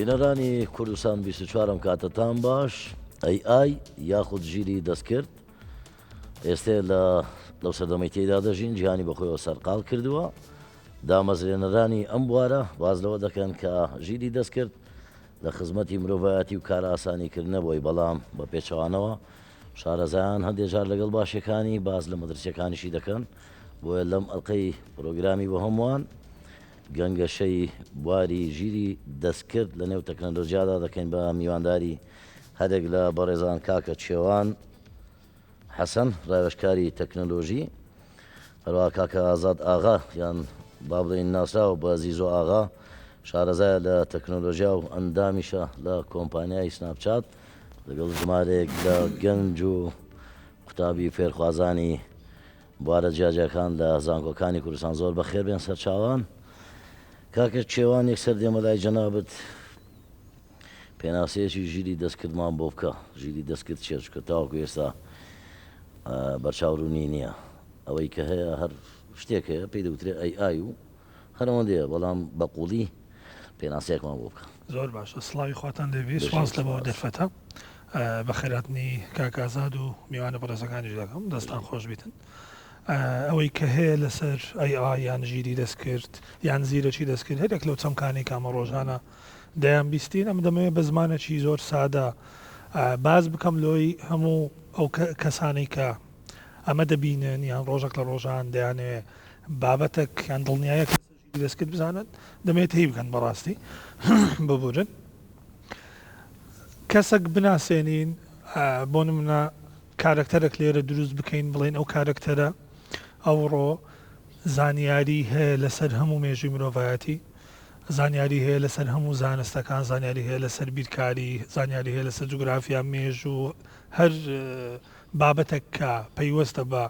بینەرانی کوردستان 24 کاتتان باش AI یاخود ژیری دەستکرد ئێستا لەو سەردەمەی تێدا دەژین جیهانی بەخۆیەوە سەرقاڵ کردووە دامەزرێنەرانی ئەم بوارە باز لەوە دەکەن کە ژیری دەستکرد لە خزمەتی مرۆڤایەتی و کار ئاسانیکردنەوەی بەڵام بە پێچەوانەوە شارەزایان هەندێک جار لەگەڵ باشەکانی باز لە مەدرسەکانیشی دەکەن بۆیە لەم ئەڵلقەی پرۆگرامی بۆ هەمووان گەنگەشەی بواری ژیری دەستکرد لە نێو تەکنەلۆژیادا دەکەین بە میوانداری هەرێک لە بەڕێزان کاکە چێوان حەسەن ڕاوێژکاری تەکنەلۆژی هەروەها کاکە ئازاد ئاغا یان با بڵێین ناسراوە بە زیزۆ ئاغا شارەزایە لە تەکنۆلۆژیا و ئەندامیشە لە کۆمپانیای سناپچات لەگەڵ ژمارەیەک لە گەنج و قوتابی فێرخوازانی بوارە جیاجەکان لە زانکۆکانی کوردستان زۆر بەخێر بێن سەرچاوان کاکە چێوان یەکسەر دێمە لای جەنابەت پێناسەیەکی ژیری دەستکردمان بۆ بکە ژیری دەستکرد چێشکە تاوەکو ئێستا بەرچاوڕوونی نییە ئەوەی کە هەیە هەر شتێک هەیە پێی دەوترێت AI و هەرەوەندەیە بەڵام بەقوڵی پێناسەیەکمان بۆ بکە. زۆر باشە سڵاوی خواتان دەبێ سواز لەبەوە دەرفەتە بە خێراتنی کاکازاد و میوانە بەڕێزەکانی دەکەم دەستان خۆش بیتن. ئەوەی کە هەیە لەسەر AI یان ژیری دەستکرد یان زیرەکی دەستکرد هەرێک لەو چەمکانی کامە ڕۆژانە دەیان بیستین ئەم دەمەوێت بە زمانێکی زۆر سادە باز بکەم لۆی هەموو ئەو کەسانی کە ئەمە دەبینن یان ڕۆژێک لە ڕۆژان دەیانێ بابەتێک یان دڵنیایە ژیری دەستکرد بزانن دەمێت هی بکەن بەڕاستی ببورن کەسێک بناسێنین بۆ نمونە کارکتەرێک لێرە دروست بکەین بڵێن ئەو کارکتەرە ئەوڕۆ زانیاری هەیە لەسەر هەموو مێژووی مرۆڤایەتی زانیاری هەیە لەسەر هەموو زانستەکان زانیاری هەیە لەسەر بیرکاری زانیاری هەیە لەسەر جوگرافیا مێژوو هەر بابەتێک کە پەیوەستە بە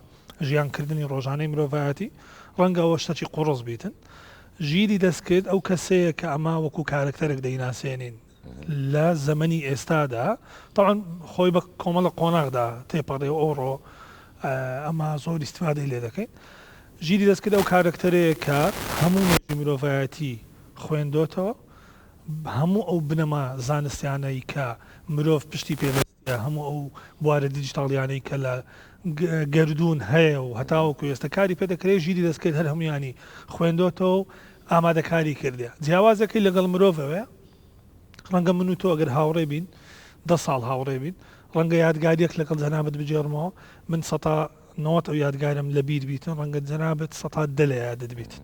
ژیانکردنی ڕۆژانەی مرۆڤایەتی ڕەنگە ئەوە شتێکی قوڕس بیتن ژیری دەستکرد ئەو کەسەیە کە ئەما وەکو کارکتەرێک دەیناسێنین لە زەمەنی ئێستادا تاوان خۆی بە کۆمەڵە قۆناغدا تێپەڕێ ئەوڕۆ ئەمە زۆر ئیسیفادەی لێ دەکەین ژیری دەستکرد ئەو کارکتەرەیە کە هەموو مێژووی مرۆڤایەتی خوێندۆتەوە هەموو ئەو بنەما زانستیانەی کە مرۆڤ پشتی پێوەستە هەموو ئەو بوارە دیجیتاڵیانەی کە لە گەردوون هەیە و هەتاوەکو ئێستا کاری پێ دەکرێت ژیری دەستکرد هەر هەمویانی خوێندۆتەوە و ئامادەکاری کردێ جیاوازەکەی لەگەڵ مرۆڤەوەیە ڕەنگە من و تۆ ئەگەر هاوڕێ بین 10 ساڵ هاوڕێ بین ڕەنگە یادگاریەک لەگەڵ جەنابەت بجێڕمەوە من 90 ئەو یادگارم لە بیر بیتن ڕەنگە جەنابەت 100 لە یادت بیتن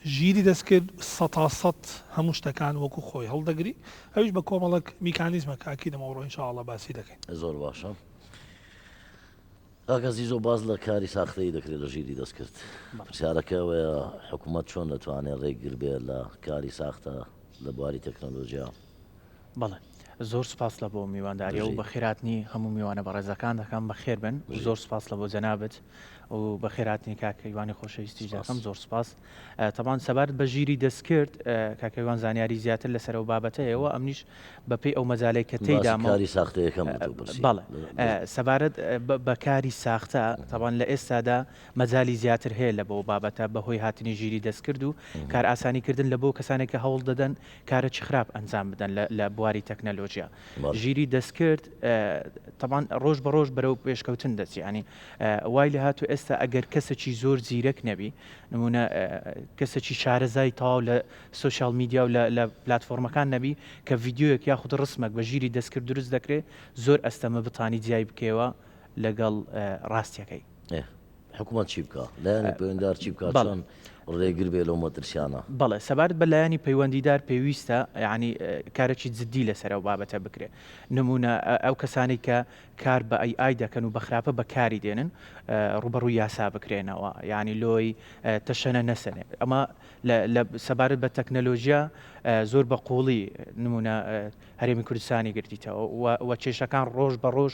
ژیری دەستکرد 100 هەموو شتەکان وەکو خۆی هەڵدەگری ئەویش بە کۆمەڵک میکانیزمە کاکی دەمەوڕۆ ئینشاءڵڵا باسی دەکەین زۆر باشە کاکە زیزۆ باز لە کاری ساختەی دەکرێت لە ژیری دەستکرد پرسیارەکەوەیە حکوومەت چۆن دەتوانێت ڕێگر بێت لە کاری ساختە لە بواری تەکنۆلۆژیا بەڵێ زۆر سپاس لە بۆ میوانداریە و بە خێراتنی هەموو میوانە بەڕێزەکان دەکەم بە خێر بن زۆر سپاس لە بۆ جەنابەت و بە خێراتنی کاکەیوانی خۆشەویستی دەکەم زۆر سپاس تەمان سەبارەت بە ژیری دەستکرد کاکەیوان زانیاری زیاتر لەسەر ئەو بابەتەیەوە ئەمنیش بەپێی ئەو مەجالەی کە تێیدامە کاری ساختەیەکەم بەڵێ سەبارەت بە کاری ساختە تەوان لە ئێستادا مەجالی زیاتر هەیە لە بۆ بابەتە بەهۆی هاتنی ژیری دەستکرد و کار ئاسانیکردن لە بۆ کەسانێک کە هەوڵ دەدەن کارە چ خراپ ئەنجام بدەن لە بواری تەکنەلۆژیا ژیری دەستکرد تەوان ڕۆژ بە ڕۆژ بەرەو پێشکەوتن دەچی ینی وای لە هاتو ئێستا ئەگەر کەسێکی زۆر زیرەک نەبی نمونە کەسێکی شارەزای تاو لە سوشال میدیا و لە پلتفۆرمەکان نەبی کە ڤیددیۆیەک یاخود ڕسمێک بە ژیری دەستکرد دروست دەکرێت زۆر ئەستەمە بتانی جیای بکەوە لەگەڵ ڕاستیەکەی حکوومەت چی بکە لایەنی پەیوەندیدار چی بکات ڕێگر بێ لەو مەترسیانە بەڵێ سەبارەت بە لایەنی پەیوەندیدار پێویستە یعنی کارێکی جددی لەسەر ئەو بابەتە بکرێت نمونە ئەو کەسانی کە کار بە AI دەکەن و بەخراپە بەکاری دێنن ڕوبەڕووی یاسا بکرێنەوە ینی لۆی تەشەنە نەسەنێ ئەمە لە سەبارەت بە تەکنەلۆژیا زۆر بە قوڵی نمونە هەرێمی کوردستانی گرتیتەوە و کێشەکان ڕۆژ بە ڕۆژ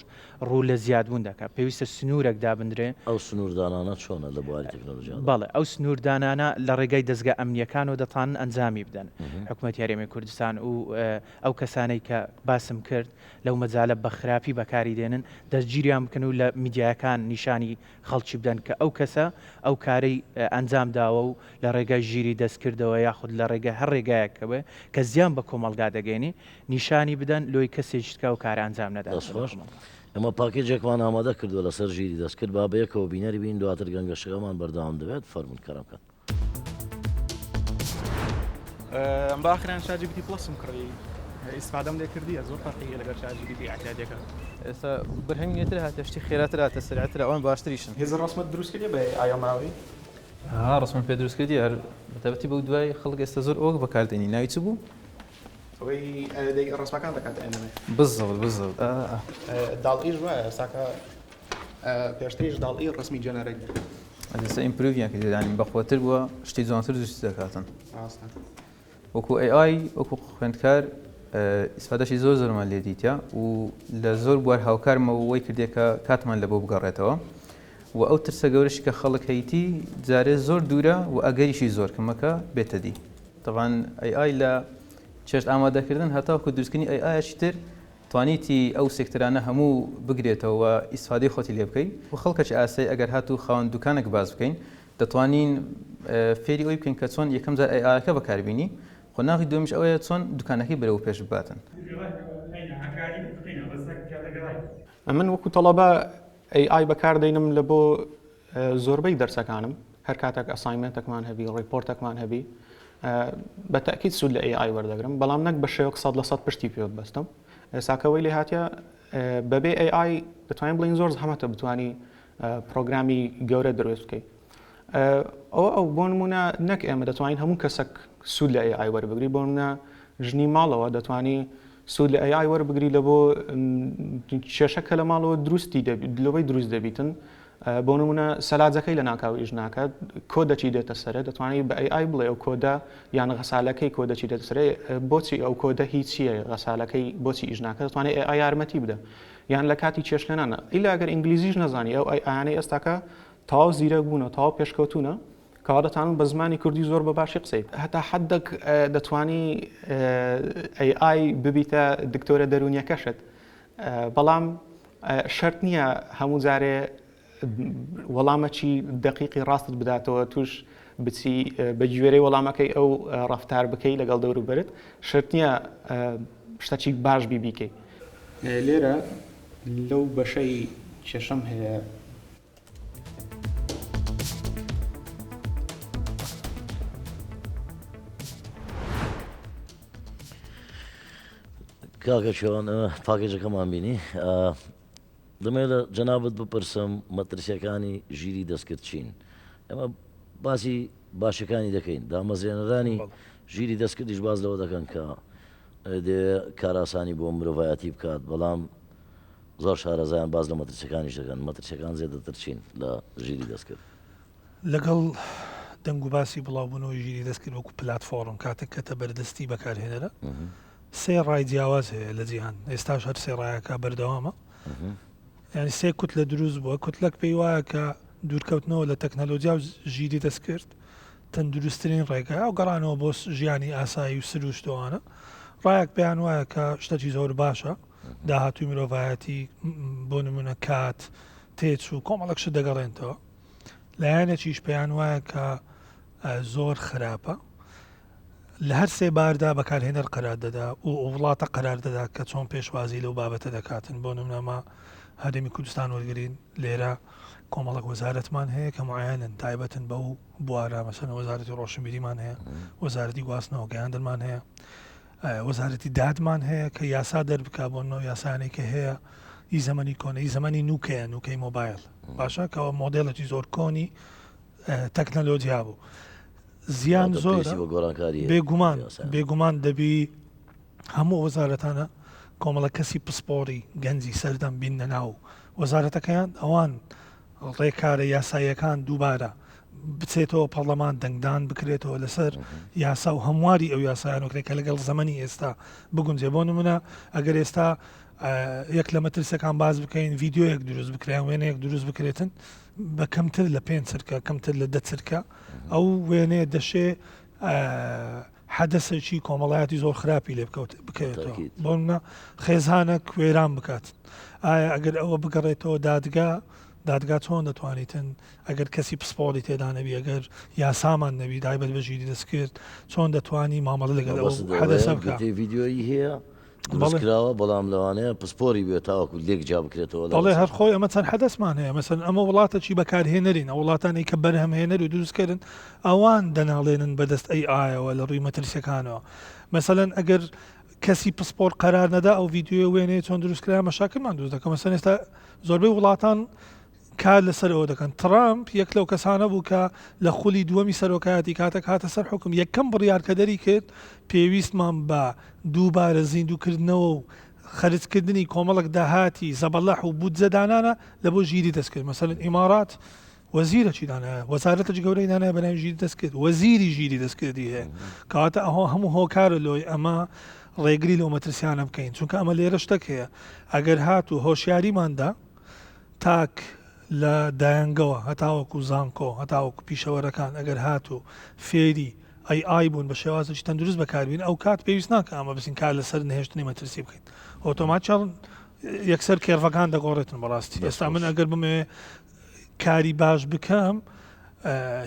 ڕوو لە زیادبوون دەکات پێویستە سنوورێک دابدرێ ئەو سنووردانانە چۆنە لە بواری تەکنۆلۆژیا بەڵێ ئەو سنووردانانە ئەوانە لە ڕێگای دەستگا ئەمنیەکان و دەتان ئەنجامی بدەن حکوومەت یاریێمی کوردستان و ئەو کەسانەی کە باسم کرد لەو مەجالە بە خراپی بەکاری دێنن دەستگیریان بکەن و لە میدیاکان نیشانی خەڵکی بدەن کە ئەو کەسە ئەو کارەی ئەنجام داوە و لە ڕێگای ژیری دەستکردەوە یاخود لە ڕێگە هەر ڕێگایەکەوە کە زیان بە کۆمەلگا دەگەێنی نیشانی بدەن لۆی کەسێکتکە و کار ئەنجام نەدا. ئەمە پاکێجێکمان ئامادە کردووە لەسەر ژیری دەستکرد با بەیەکەوە بینەری بین دواتر گەنگەشەکەمان بەردەوام دەبێت فەرمون کەرەم بکەن. ئەم باخران ChatGPT پلسم کڕی ئیسفادەم لێ کردیە زۆر فەرقی لەگەڵ ChatGPT ئاعتیادەکە. ئێستا برهەمێتر هاتە شتی خێراتر هاتە سرعتر ئەوان باشتریشن. هێز ڕاستمە دروست کردی بە ئایا ماوەی؟ ڕاستمان پێ دروست کردی هەر بەتابەتی بەو دوای خەڵک ئێستا زۆر ئەوە بەکاردێنی ناوی چ بوو؟ ئەوەی ڕاستمەکان دەکات ئەنەمێ. بالضبط. داڵئیش وایە ساکە پێشتریش داڵئی ڕسمی جەنەرەی. ئەستا ئیمپروڤیان کردی دانین بەخۆتر بووە شتی جوانتر دروستی دەکاتن. ڕاستە. وەکو AI وەکو خوێندکار ئیسفادەشی زۆرمان لێ دیتە و لە زۆر بوار هاوکارمەوە وەی کردێ کە کاتمان لە بۆ بگەڕێتەوە و ئەو ترسە گەورەشی کە خەڵک هەیتی جارێ زۆر دوورە و ئەگەریشی زۆر کەمەکە بێتە دی. طبعاً AI لە چێشت ئامادەکردن هەتاوەکو دروستکردنی AIشی تر توانیتی ئەو سێکترانە هەموو بگرێتەوە و ئیسفادەی خۆتی لێ بکەیت و خەڵکەی ئاسایی ئەگەر هاتوو خاوەن دوکانێک باز بکەین دەتوانین فێری ئەوی بکەین کە چۆن یەکەم جار AIەکە بەکاربینی خۆناغی دومیش ئەوەیە چۆن دوکانەکەی بەرەو پێش بباتن. من وەکو تەڵەبە AI بەکاردێنم لە بۆ زۆربەی دەرسەکانم هەر کاتێک ئەساینمنتێکمان هەبی ڕیپۆرتێکمان هەبی بە تەکید سوود لە AI وەردەگرم بەڵام نەک بە شێوەک 100% پشتی پێ بەستم. ساکەوەی لێ هاتیە بەبێ AI دەتوانین بڵین زۆر زەحمەتە بتوانی پرۆگرامی گەورە دروست بکەیت. ئەو بۆ نمونە نەک ئێمە دەتوانین هەموو کەسێک سوود لە AI وەربگری بۆ نمونە ژنی ماڵەوە دەتوانی سوود لە AI وەربگری لە بۆ کێشەکە لە ماڵەوە دروستی لەوەی دروست دەبیتن بۆ نمونە سەلاجەکەی لە ناکاوی ژناکە کۆدەچی دێتە سەرێ دەتوانانی بە AI بڵێ ئەو کۆدە یان غەسالەکەی کۆدەچی دێتە سەرێ بۆچی ئەو کۆدە هیچ چییە غەسالەکەی بۆچی ئیژناکە دەتوانێت AI یارمەتی بدە یان لە کاتی چێشلێنانە ئیلا ئەگەر ئینگلیزیش نەزانی ئەو ئایانەی ئێستاکە تاو زیرەک بوونە تاو پێشکەوتونە کەوا دەتوانن بە زمانی کوردی زۆر بە باشی قسەیت هەتا حەدێک دەتوانی AI ببیتە دکتۆرە دەرونیەکەشت بەڵام شەرت نییە هەموو جارێ وەڵامەکی دقیقی ڕاستت بداتەوە توش بچی بە گوێرەی وەڵامەکەی ئەو ڕەفتار بکەی لەگەڵ دەوروبەرت شەرت نییە شتێکی باش بیکەی لێرە لەو بەشەی شەشەم هەیە کاکە چۆن پاکێجەکەمان بینی دەمێت لە جەنابەت بپرسم مەترسیەکانی ژیری دەستکرد چین ئەمە باسی باشەکانی دەکەین دامەزێنەرانی ژیری دەستکردیش باز لەوە دەکەن کە کاراسانی بۆ مرۆڤایەتی بکات بەڵام زۆر شارەزایان باز لە مەترسیەکانیش دەکەن مەترسیەکان زیاتر چین لە ژیری دەستکرد لەگەڵ دەنگ و باسی بڵاوبوونەوەی ژیری دەستکرد وەکو پلاتفۆرم کاتێک کەتە بەردەستی بەکارهێنەرە سێ ڕای جیاواز هەیە لە جیهان ئێستاش هەر سێ ڕایەکە بەردەوامە یعنی سێ کوت لە دروست بووە کوتلەک پێی وایە کە دوورکەوتنەوە لە تەکنەلۆجیا و ژیری دەستکرد تەندروستترین ڕێگە ئەو گەڕانەوە بۆ ژیانی ئاسایی و سروشتەوانە ڕایەک پێیان وایە کە شتێکی زۆر باشە داهاتوی مرۆڤایەتی بۆ نمونە کات تێچ و کۆمەڵک شت دەگەڕێنەوە لایەنێکیش پێیان وایە کە زۆر خراپە لە هەر سێ باردا بەکارهێنەر قەرار دەدا و وڵاتە قەرار دەدا کە چۆن پێشوازی لەو بابەتە دەکاتن بۆ نمونەما هەرێمی کوردستان وەرگرین لێرە کۆمەڵک وەزارەتمان هەیە کە معەنن تایبەتن بەو بوارە مەسەلەن وەزارەتی ڕۆشنبیریمان هەیە وەزارەتی گواستنەوە گەیاندنمان هەیە وەزارەتی دادمان هەیە کە یاسا دەربکا بۆنەوە یاسانێکە هەیە ئی زەمەنی کۆنەی زەمەنی نوکەیە نوکەی مۆبایل باشە کەەوە مۆدێڵێکی زۆر کۆنی تەکنەلۆجیا بوو زیان زۆر بێگومان دەبی هەموو وەزارەتانە کۆمەڵە کەسی پسپۆری گەنجی سەردەم بینە ناو وەزارەتەکەیان ئەوان ڕێکارە یاساییەکان دووبارە بچێتەوە پەرلەمان دەنگدان بکرێتەوە لەسەر یاسا و هەمواری ئەو یاسایان وکرێکە لەگەڵ زەمەنی ئێستا بگونجێ بۆ نمونە ئەگەر ئێستا یەک لە مەترسەکان باز بکەین ڤیددیۆیەک دروست بکرێن وێنەیەک دروست بکرێتن بە کەمتر لە 5 چرکە کەمتر لە 10 چرکە ئەو وێنێ دەشێ حەدەسێکی کۆمەڵایەتی زۆر خراپی لێ بکەوێتەوە بۆ منە خێزانە کوێران بکات ئایا ئەگەر ئەوە بگەڕێتەوە دادگا چۆن دەتوانیتن ئەگەر کەسی پسپۆڵی تێدا نەبی ئەگەر یاسامان نەبی دایبەت بە ژیری دەستکرد چۆن دەتوانی مامەڵە لەگەڵ حەدەسە بکات ڤیددیۆیی هەیە دروستکراوە بەڵام لەوانەیە پسپۆری بێت تاوەکو لێک جا بکرێتەوە دەڵێ هەر خۆی ئەمە چەند حەدەسمان هەیە مەسەن ئەمە وڵاتە چی بەکارهێنەرین ئەو وڵاتانەی کە بەرهەمهێنەر و دروستکردن ئەوان دەناڵێنن بەدەست ئایەوە لە ڕووی مەترسیەکانەوە مەسەلەن ئەگەر کەسی پسپۆر قەرار نەدا ئەو ڤیددیۆ وێنەیە چۆن دروستکرا مەشاکلمان دروست دەکەم مەسەن ئێستا زۆربەی وڵاتان کار لەسەرەوە دەکەن ترامپ یەک لەو کەسانە بوو کە لە خولی دووەمی سەرۆکایەتی کاتێک هاتە سەر حکم یەکەم بڕیارکەدەری کرد پێویستمان بە دووبارە زیندووکردنەوە و خەرجکردنی کۆمەڵک داهاتی زەبەڵەح و بودجەدانانە لە بۆ ژیری دەستکرد مەسەلەن ئیمارات وەزیرەکی دانایە وەزارەتە گەورەی دانایە بەناوی ژیری دەستکرد وەزیری ژیری دەستکردی هەیە کەواتە ئەوە هەموو هۆکارە لۆی ئەمە ڕێگری لەو مەترسیانە بکەین چونکە ئەمە لێرە شتێک هەیە ئەگەر هات و هۆشیاریماندا تاک لە دایانگەوە هەتاوەکو زانکۆ هەتاوەکو پیشەوەرەکان ئەگەر هات و فێری ئای بوون بە شێوازی تەندروست بەکاربین ئەو کات پێویست ناکە ئەمە بچین کار لەسەر نهێشتنی مەترسی بکەین ئۆتۆمات یەکسەر کێڕەکان دەگۆڕێتن بەڕاستی ئێستا من ئەگەر بمێ کاری باش بکەم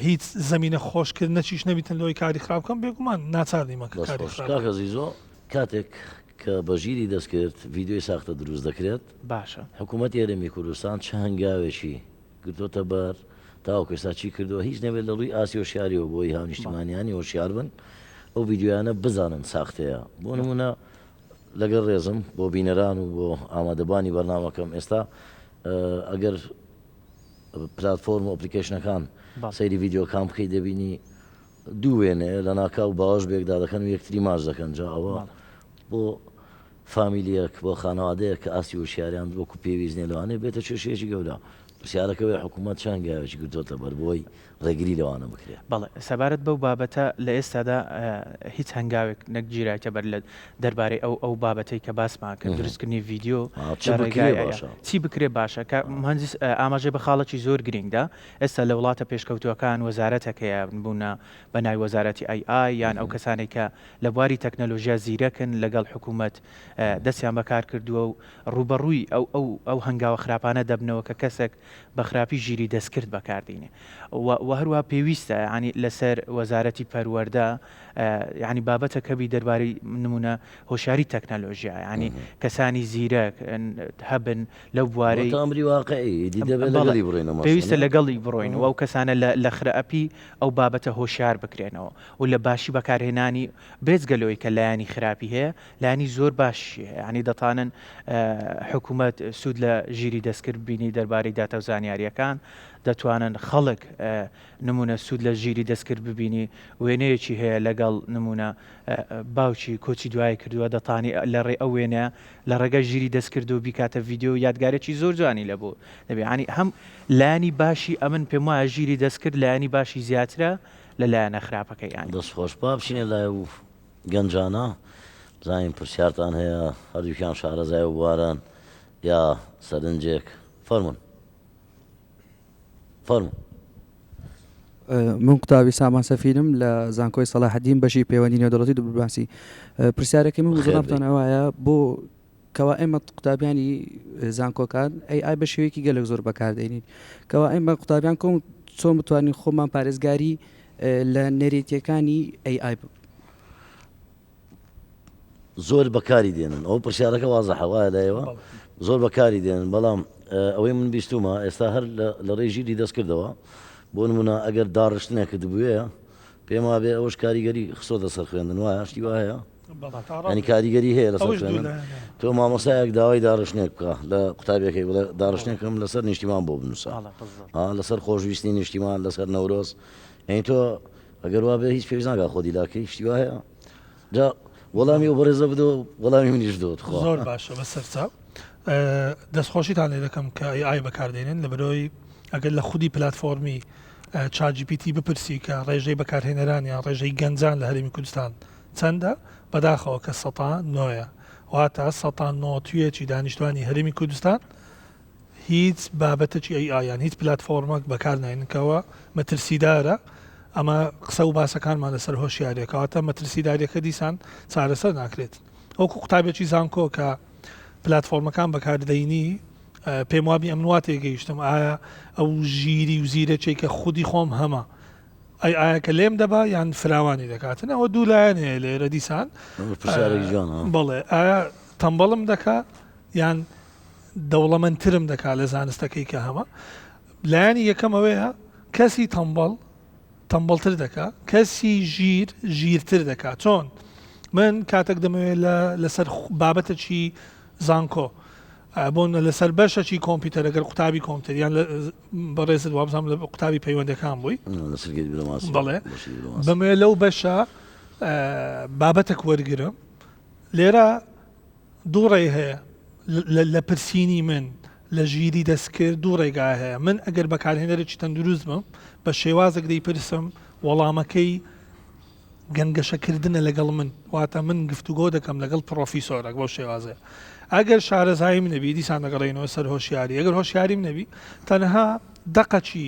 هیچ زمینە خۆشکردنە چیش نەبیتن لەوەی کاری خراپ بکەم بێگومان ناچاردیمە کە کاری خراپ زیزۆ کاتێک کە بەژیری دەستکرد ڤیددیۆی ساختە دروست دەکرێت باشە حکوومەت یارێمی کوردستان چه هەنگاوێکی گرتۆتە بەر تاوەکو ئێستا چی کردووە هیچ نەبێت لە ڕووی ئاسی هۆشیاریەوە بۆی هاونیشتیمانیانی هۆشیار بن ئەو ڤیددیۆیانە بزانن ساختەیە بۆ نمونە لەگەڵ ڕێزم بۆ بینەران و بۆ ئامادەبانی بەرنامەکەم ئێستا ئەگەر پلاتفۆرم و ئەپلیکیشنەکان سەیری ڤیددیۆکان بکەی دەبینی دوو وێنێ لە ناکاو باش بێکدا دەکەن و یەکتری ماچ دەکەن جا ئەوە بۆ فامیلیەک بۆ خانەوادەیە کە ئاسی وشیاریان وەکو پێویستنێ لەوانێ بێتە کێشەیەکی گەورە پرسیارەکەوێ حکوومەت چەندگایەکی گرتۆتە بەر بۆی ڕێگری لەوانە بکرێت بەڵێ سەبارەت بەو بابەتە لە ئێستادا هیچ هەنگاوێک نەکگیرایتە بەر لە دەربارەی ئەو بابەتەی کە باسمان کرد دروستکردنی ڤیددیۆ چی بکرێ باشە کە مهندس ئاماژێ بە خاڵێکی زۆر گرنگدا ئێستا لە وڵاتە پێشکەوتوەکان وەزارەتەکەیە بوونە بەناوی وەزارەتی ئای یان ئەو کەسانێک کە لە بواری تەکنەلۆژیا زیرەکن لەگەڵ حکوومەت دەستیان بەکار کردووە و ڕوبەڕووی ئەو هەنگاوە خراپانە دەبنەوە کە کەسێک بە خراپی ژیری دەستکرد بەکاردێنێ و هەروە پێویستە ینی لەسەر وەزارەتی پەروەەردە ینی بابەتە کەبی دەربارەی نمونە هۆشیاری تەکنەلۆژیا ینی کەسانی زیرەک هەبن لەو بوارەی پێویستە لەگەڵی بڕۆین و ئەو کەسانە لە خراپی ئەو بابەتە هۆشیار بکرێنەوە و لە باشی بەکارهێنانی بێزگەلەوەی کە لایانی خراپی هەیە لایانی زۆر باشی ینی دەتانن حکوومەت سوود لە ژیری دەستکرد بینی دەربارەی داتا و زانیاریەکان دەتوانن خەڵک نمونە سوود لە ژیری دەستکرد ببینی وێنەیەکی هەیە لەگەڵ نمونە باوکی کۆچی دوای کردووە دەتانی لە ڕێ ئەو وێنە لە ڕێگە ژیری دەستکرد و بیکاتە ڤیددیۆ یادگارێکی زۆر جوانی لە بۆ دەبێت ینی هەم لایانی باشی ئەمن پێم وایە ژیری دەستکرد لایانی باشی زیاترە لە لایەنە خراپەکەی یان دەستخۆش با بچینێ لای و گەنجانە زانین پرسیارتان هەیە هەردووکیان شارەزای و بواران یا سەرنجێک فەرمون من قوتابی سامان سەفیرم لە زانکۆی سەلاحەدین بەشی پەیوەندی نێودەوڵەتی دووبڕباسی پرسیارەکەی من وزارەتان ئەوایە بۆ کەوا ئێمە قوتابیانی زانکۆکان ئای بە شێوەیەکی گەلێک زۆر بەکاردێنین کەوا ئێمە قوتابیان کۆم چۆن بتوانین خۆمان پارێزگاری لە نەرێتیەکانی ئای زۆر بەکاری دێنن ئەو پرسیارەکە وازەحە وایە لایەوە زۆر بەکاری دێنن بەڵام ئەوەی من بیستومە ئێستا هەر لە ڕێژیری دەستکردەوە بۆ نمونە ئەگەر داڕشتنێکت بووەیە پێم وابێ ئەوش کاریگەری خسۆتە سەر خوێندن وایە شتی وایە ینی کاریگەری هەیە لەسەر خوێندن تۆ مامۆسایەک داوای داڕشتنێک بکە لە قوتابیەکەی بڵێ داڕشتنێکم لەسەر نیشتیمان بۆ بنووسە لەسەر خۆشویستی نیشتیمان لەسەر نەورۆز یعنی تۆ ئەگەر وابێ هیچ پێویست ناکات خۆ دیلاکەی شتی وایە جا وەڵامی و بەڕێزە بدۆ وەڵامی منیش دۆت زۆر باشە بەسەرچاو دەستخۆشیتان لێ دەکەم کە ئای بەکاردێنن لە بەرۆی ئەگەر لە خودی پلتفۆرمی چاجیپیتی بپرسی کە ڕێژەی بەکارهێنەرانیان ڕێژەی گەنجان لە هەرێمی کوردستان چەندە بەداخەوە کە 109 واتە 190 دانیشتوانی هەرێمی کوردستان هیچ بابەتێکی ئەیان هیچ پلتفۆرمێک بەکار ناینکەوە مەترسیدارە ئەمە قسە و باسەکانمان لەسەر هۆشیارێکەوەتە مەترسیداریەکە دیسان چارەسەر ناکرێت ئەوکو قوتابێکی زانکۆ کە پلتفۆرمەکان بەکاردەینی پێم وابی ئەمنوا تێگەیشتم ئایا ئەو ژیری و زیرەکەی کە خودی خۆم هەمە ئایا کە لێم دەبا یان فراوانی دەکاتن ئەوە دوولایەن هەیە لێرە دیسان بڵێ ئایا تەمبەڵم دەکا یان دەوڵەمەندترم دەکات لە زانستەکەی کە هەمە لایانی یەکەم ئەوەیە کەسی تەمبەڵتر دەکات کەسی ژیرتر دەکات چۆن من کاتێک دەمەوێت لەسەر بابەتێکی زانکۆ بۆن لەسەر بەشەکی کۆمپیوتەر ئەگەر قوتابی کۆمپیوتەر یان بەڕێزت وابزانام لە قوتابی پەیوەندەکان بووی بەڵێ بەمەوێت لەو بەشە بابەتێک وەرگرم لێرە دوو ڕێی هەیە لە پرسیینی من لە ژیری دەستکرد دوو ڕێگا هەیە من ئەگەر بەکارهێنەرێکی تەندروستمم بە شێوازێک دەیپرسم وەڵامەکەی گەنگەشەکردنە لەگەڵ من واتە من گفتوگۆ دەکەم لەگەڵ پرۆفیسۆرێک بۆ شێوازەیە ئەگەر شارەزاییم نەبی دیسان دەگەڕێنەوە سەر هۆشیاری ئەگەر هۆشیاریم نەبی تەنها دقەچی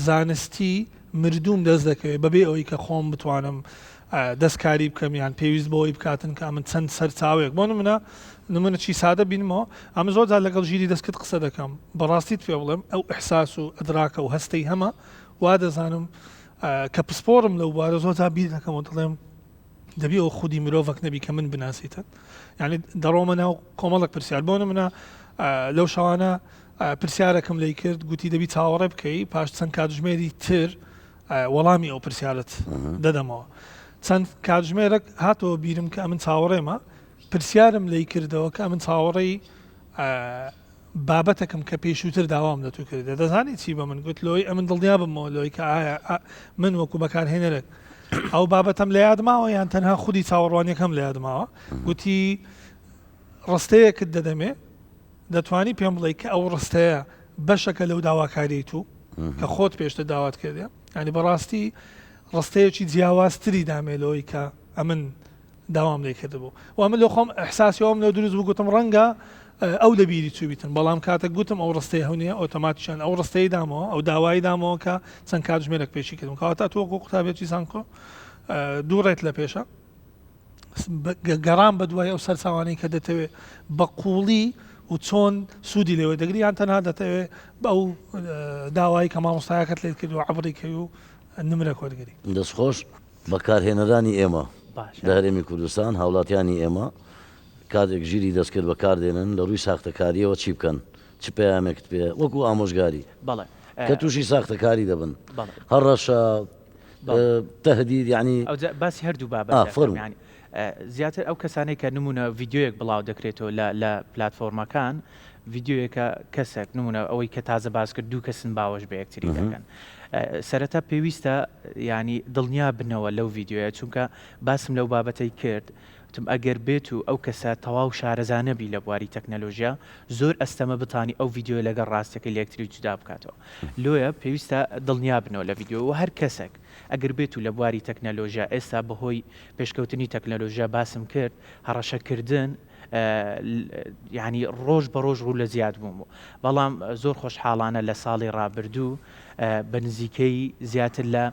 زانستی مردوم دەست دەکەوێت بەبێ ئەوەی کە خۆم بتوانم دەستکاری بکەمیان پێویست بۆی بکاتن کە من چەند سەر چاوێک بۆ نمونە چی سادە بینمەوە ئەمە زۆر جار لەگەڵ ژیری دەستکرد قسە دەکەم بەڕاستیت پێ بڵێم ئەو ئەحساس و ئەدراکە و هەستەی هەمە وا دەزانم کە پسپۆرم لەو بارە زۆر جار بیر دەکەم و دەڵێم دەبی ئەو خودی مرۆڤک نەبی کە من بناسیتن یعنی دەڕۆمە ناو کۆمەڵک پرسیار بۆ نمونە لەو شەوانە پرسیارەکەم لی کرد گوتی دەبی چاوەڕێ بکەی پاش چەند کاتژمێری تر وەڵامی ئەو پرسیارت دەدەمەوە چەند کاتژمێرەك هاتەوە بیرم کە ئەمن چاوەڕێمە پرسیارم لی کردەوە کە ئەمن چاوەڕێی بابەتەکەم کە پێشووتر داوام دەتو کردێ دەزانی چی بە من گوت لۆی ئەمن دڵنیا بمەوە لۆی کە ئایا من وەکو بەکارهێنەرێک ئەو بابەتەم لە یادماوە یان تەنها خودی چاوەڕوانیەکەم لە یادماوە گوتی ڕستەیەکت دەدەمێ دەتوانی پێم بڵێ کە ئەو ڕستەیە بەشەکە لەو داواکاری تو کە خۆت پێشتە داوات کردێ ینی بەڕاستی ڕستەیەکی جیاوازتری دامێلەوەی کە ئەمن داوام لێ کردبوو و من لە خۆم ئەحساسیەوەم لە دروست بوو گوتم ڕەنگە ئەو لە بیری چوبیتن بەڵام کاتێک گوتم ئەو ڕستەی هەونیە ئۆتۆماتیشان ئەو ڕستەی دامەوە ئەو داوای دامەوە کە چەند کاتژمێرێک پێشی کردم کەواتە تۆ وەکو قوتابێکی زانکۆ دوو ڕێت لە پێشە گەڕام بە دوای ئەو سەرچاوانەی کە دەتەوێت بە قوڵی و چۆن سوودی لێوە دەگری یان تەنها دەتەوێت بە ئەو داوای کە مامۆستایەکەت لێت کرد و عەبڕی کەوی و نمرە کۆرگەری دەستخۆش بەکارهێنەرانی ئێمە لە هەرێمی کوردستان هاوڵاتیانی ئێمە کاتێک ژیری دەستکرد بەکاردێنن لە ڕووی ساختەکاریەوە چی بکەن چ پەیامێکت پێ وەکو ئامۆژگاری کە تووشی ساختەکاری دەبن هەر ڕەشە تەهدید یعنی باسی هەردوو بابەت زیاتر ئەو کەسانەی کە نمونە ڤیددیویەک بڵاو دەکرێتەوە لە پلتفۆرمەکان ڤیددیویەکە کەسێک نمونە ئەوەی کە تازە باس کرد دوو کەسن باوەش بە یەکتری دەکەن سەرەتا پێویستە ینی دڵنیا بنەوە لەو ڤیددیوە چونکە باسم لەو بابەتەی کرد تم ئەگەر بێت و ئەو کەسە تەواو شارەزانەبی لە بواری تەکنەلۆژیا زۆر ئەستەمە بتانی ئەو ڤیددیۆ لەگەڵ ڕاستەکە لەکتری جودا بکاتەوە لۆیە پێویستە دڵنیا بنەوە لە ڤیددیۆ و هەر کەسێک ئەگەر بێت و لە بواری تەکنەلۆژیا ئێستا بەهۆی پێشکەوتنی تەکنەلۆژیا باسم کرد هەڕەشەکردن ینی ڕۆژ بە ڕۆژ ڕوو لە زیاد بووم بەڵام زۆر خۆشحاڵانە لە ساڵی ڕابردوو بە نزیکەی زیاتر لە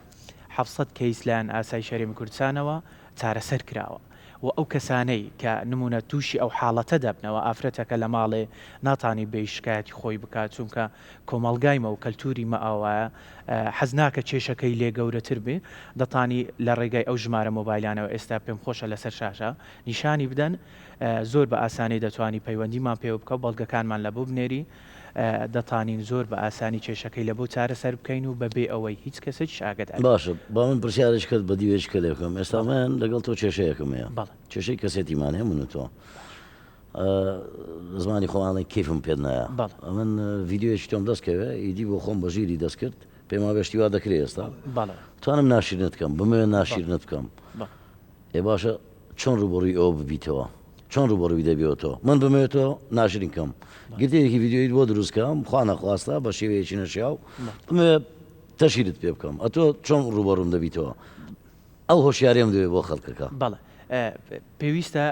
700 کەیس لایەن ئاسایی شەرێمی کوردستانەوە چارەسەر کراوە و ئەو کەسانەی کە نمونە تووشی ئەو حاڵەتە دەبنەوە ئافرەتەکە لە ماڵێ ناتانی بێ شکایەتی خۆی بکات چونکە کۆمەڵگایمە و کەلتوری مە ئاوایە حەز ناکە کێشەکەی لێ گەورەتر بێ دەتانی لە ڕێگای ئەو ژمارە مۆبایلانەوە ئێستا پێم خۆشە لەسەر شاشە نیشانی بدەن زۆر بە ئاسانی دەتوانی پەیوەندیمان پێ بکە و بەڵگەکانمان لە بۆ بنێری دەتانین زۆر بە ئاسانی کێشەکەی لە بۆ چارەسەر بکەین و بەبێ ئەوەی هیچ کەسێک ئاگدار باشە با من پرسیارش کرد بە دیوێش کە لێکم ئێستا من لەگەڵ تۆ کێشەیەکم هەیە کێشەی کەسێتیمان هەیە من و تۆ زمانی خۆمانڵی کیفم پێ نایە من ڤیددیوێکی تۆم دەستکەوێ ئیدی بۆ خۆم بە ژیری دەستکرد پێما بێشتی وا دەکرێت ئێستا توانم ناشرنت بکەم بمەوێت ناشرنت بکەم ئێ باشە چۆن ڕوبڕووی ئەوە ببیتەوە چۆن ڕوبڕووی دەبیەوە من بمێتەوە ناشرین کەم گرتێکی ڤیددیۆیت بۆ دروستکەم خوا نەخواستە بە شێوەیەکی نەشیاو تەشیرت پێ بکەم ئەتۆ چۆن ڕوبەڕووم دەبیتەوە ئەو هۆشیاریم دەوێت بۆ خەڵکەکە بەڵێ پێویستە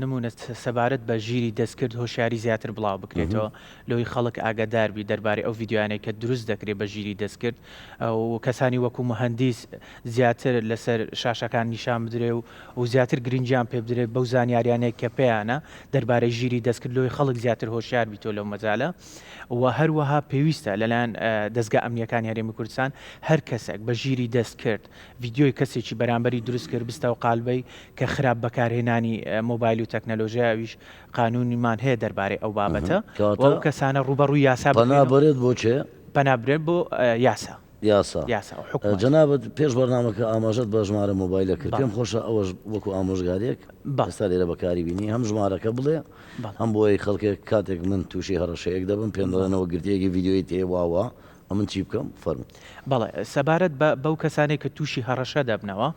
نمونە سەبارەت بە ژیری دەستکرد هۆشیاری زیاتر بڵاو بکرێتەوە لەوەی خەڵک ئاگاداربی دەربارەی ئەو ڤیددیوانەی کە دروست دەکرێت بە ژیری دەستکرد و کەسانی وەکو مهندیس زیاتر لەسەر شاشەکان نیشان بدرێ و زیاتر گرنجیان پێ بدرێت بەو زانیاریانەیە کە پێیانە دەربارەی ژیری دەستکرد لەوەی خەڵک زیاتر هۆشیار بیتۆ لەو مەجالە و هەروەها پێویستە لەلایەن دەستگا ئەمنیەکانی هەرێمی کوردستان هەر کەسێک بە ژیری دەست کرد ڤیددیۆی کەسێکی بەرامبەری دروست کرد بستە و قالبەی کە خراپ بەکارهێنانی مۆبایل و تەکنەلۆژیاویش قانونیمان هەیە دەربارەی ئەو بابەتە ئەو کەسانە ڕوبەڕووی یاسا پەنابەرێت بۆچێ پەنابرێت بۆ یاسا یاسا جەنابەت پێش بەرنامەکە ئاماژەت بە ژمارە مۆبایلە کرد پێم خۆشە ئەوەش وەکو ئامۆژگارێک ئێستا لێرە بەکاری بینی هەم ژمارەکە بڵێ هەم بۆی خەڵکێک کاتێک من تووشی هەڕەشەیەک دەبم پێم دەڵێنەوە گرتەیەکی ڤیددیۆی تێواوە ئەمن چی بکەم فەرموو بەڵێ سەبارەت بەو کەسانێک کە تووشی هەڕەشە دەبنەوە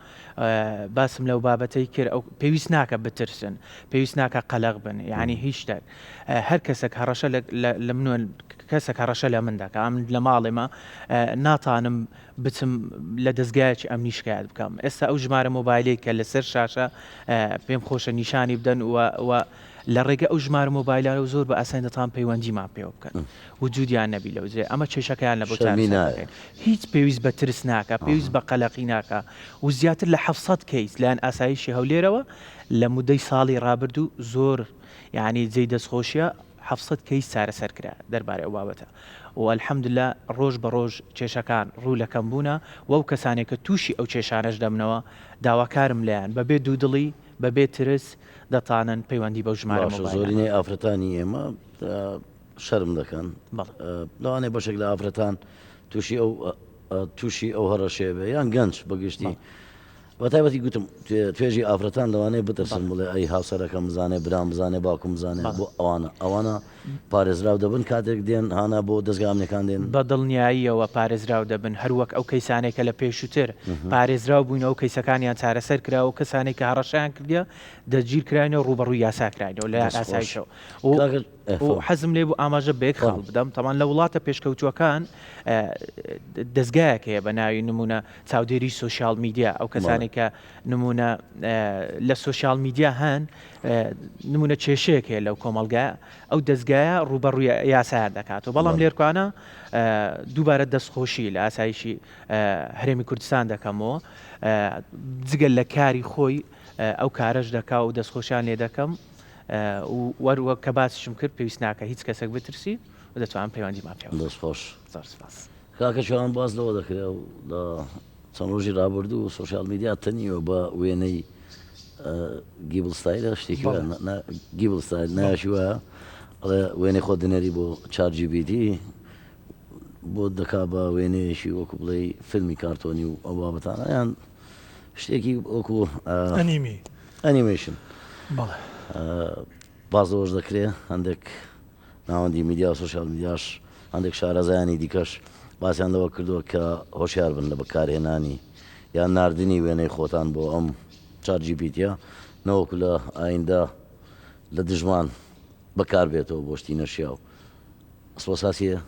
باسم لەو بابەتەی کرد ئەو پێویست ناکە بترسن پێویست ناکە قەلەق بن یعنی هیچ شتێک هەر کەسێک هەڕەشە لە منوە کەسێک هەڕەشە لە من دەکە ئەم لە ماڵێمە ناتانم بچم لە دەستگایەکی ئەمنی شکایەت بکەم ئێستا ئەو ژمارە مۆبایلێک کە لەسەر شاشە پێم خۆشە نیشانی بدەن و لە ڕێگە ئەو ژمارە مۆبایلانە و زۆر بە ئاسان دەتان پەیوەندیمان پێوە بکەن وجودیان نەبی لەو جێ ئەمە کێشەکەیان لە بۆ هیچ پێویست بە ترس ناکە پێویست بە قەلەقی ناکە و زیاتر لە 700 کەیس لایەن ئاسایشی هەولێرەوە لە مودەی ساڵی ڕابردوو زۆر یعنی جێی دەستخۆشیە 700 کەیس چارەسەر کرا دەربارەی ئەو بابەتە و الحەمدلله ڕۆژ بە ڕۆژ کێشەکان ڕوو لەکەم بوونە و ئەو کەسانێک کە تووشی ئەو کێشانەش دەبنەوە داواکارم لایەن بەبێ دوودڵی بەبێ ترس دەتانن پەیوەندی بەو ژمارە زۆرینەی ئافرەتانی ئێمە شەرم دەکەن لەوانەیە بەشێک لە ئافرەتان تووشی ئەو هەڕەشێ بێ یان گەنج بەگشتی بە تایبەتی گوتم توێژی ئافرەتان لەوانەیە بترسن بڵێ ئەی هاوسەرەکەم بزانێ برام بزانێ باوکم بزانێ بۆ ئەوانە پارێزراو دەبن کاتێک دێن هانا بۆ دەستگا ئەمنیەکان دێن بە دڵنیاییەوە پارێزراو دەبن هەروەک ئەو کەیسانێکە لە پێشووتر پارێزراو بووینەوە کەیسەکانیان چارەسەر کراوە کەسانێک کە هەڕەشیان کردە دەگیر کرانەوە ڕوبەڕووی یاساکراینەوە لە ئاسایشەوە و حەزم لێ بوو ئاماژە بێک خەڵ بدەم تەمان لە وڵاتە پێشکەوتووەکان دەستگایەک هەیە بە ناوی نمونە چاودێری سوۆشیال میدیا ئەو کەسانێک کە نمونە لە سوۆشیال میدیا هەن نمونە کێشەیەک هەیە لەو کۆمەڵگایە ئەو دەستگایە ڕوبەڕووی یاسایان دەکاتەوە بەڵام لێرکوانە دووبارە دەستخۆشی لە ئاسایشی هەرێمی کوردستان دەکەمەوە جگەل لە کاری خۆی ئەو کارەش دەکا و دەستخۆشیان لێ دەکەم وەروە کە باسیشم کرد پێویست ناکە هیچ کەسێک بترسی و دەتوانم پەیوەندیمان پێ دەستخۆش کاکە چۆن باز لەوە دەکرێت و لە چەند ڕۆژی ڕابردوو و سوۆشیال میدیا تەنیەوە بە وێنەی گیبل ستایلە شتێکی گیبل ستایل نایشی وایە ئەڵێ وێنەی خۆ دنێری بۆ چات جی پی تی بۆ دەکا بە وێنەیەشی وەکو بڵێ فیلمی کارتۆنی و ئەو بابەتانە یان شتێکی وەکو ئەنیمیشن باز لەوەش دەکرێت هەندێک ناوەندی میدیا و سوۆشیال میدیاش هەندێک شارەزایانی دیکەش باسییان لەوە کردووە کە هۆشیار بن لە بەکارهێنانی یان نردنی وێنەی خۆتان بۆ ئەم چات جی پی تیە نەوەکو لە ئایندا لە دژمان بەکار بێتەوە بۆ شتی نەشیاو سپۆساسیە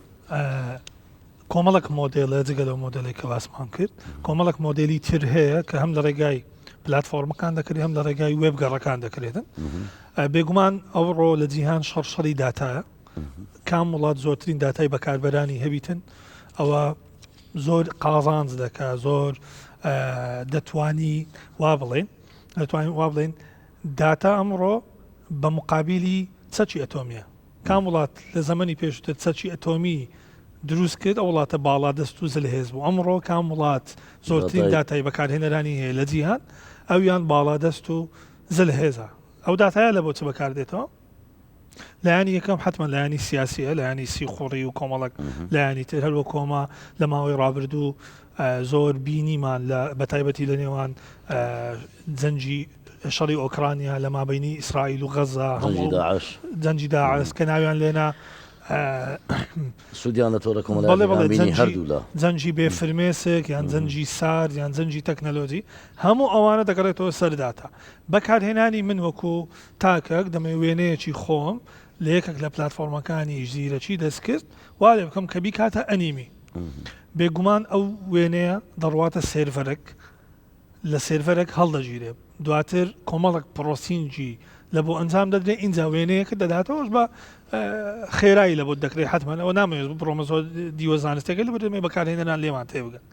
کۆمەڵک مۆدلە جگە لەو مۆدلێک کە باسمان کرد کۆمەڵک مۆدلی تر هەیە کە هەم لە ڕێگای پلتفۆرمەکان دەکرێت هەم لە ڕێگای وێبگەڕەکان دەکرێتن بێگومان ئەوڕۆ لە جیهان شەڕشەڕی داتایە کام وڵات زۆرترین داتای بەکاربەرانی هەبیتن ئەوە زۆر قازانج دەکا زۆر دەتوانی وا بڵێن داتا ئەمڕۆ بە مقابلی چەکی ئەتۆمیە کام وڵات لە زەمەنی پێشتر چەکی ئەتۆمی دروست کرد ئەو وڵاتە باڵا دەست و زلهێز بوو ئەمڕۆ کام وڵات زۆرترین داتای بەکارهێنەرانی هەیە لە جیهان ئەویان باڵا دەست و زلهێزە ئەو داتایە لە بۆ چ بەکاردێتەوە لایانی یەکەم حتمما لایانی سیاسیە لایانی سیخۆڕی و کۆمەڵک لایانی تر هەروە کۆمە لە ماوەی ڕابردوو زۆر بینیمان لە بەتایبەتی لە نێوان جەنجی شەڕی ئۆکرانیا لە مابینی ئیسرائیل و غەزا جەنجی داعش کە ناویان لێنا سوودیان لە تۆرە کۆمەڵایەتی هەردوو لە جەنجی بێ فرمێسک یان جەنجی سارد یان جەنجی تەکنەلۆجی هەموو ئەوانە دەگەڕێتەوە سەرداتا بەکارهێنانی من وەکو تاکەک دەمە وێنەیەکی خۆم لە یەکێک لە پلتفۆرمەکانی ژیرەکی دەست کرد وا لێ بکەم کە بیکاتە ئەنیمی بێگومان ئەو وێنەیە دەڕواتە سێرڤەرێک لە سێرڤەرێک هەڵدەگیرێ دواتر کۆمەڵک پرۆسینجی لە بۆ ئەنجام دەدرێت اینجا وێنەیەکە دەداتەوەش بە خێرایی لە بۆ دەکرێت حتمما ئەوە نامەوێت پرۆمەزۆر دیوەزانستێکە لە بەرمێ بەکارهێنەران لێمان تێبگەن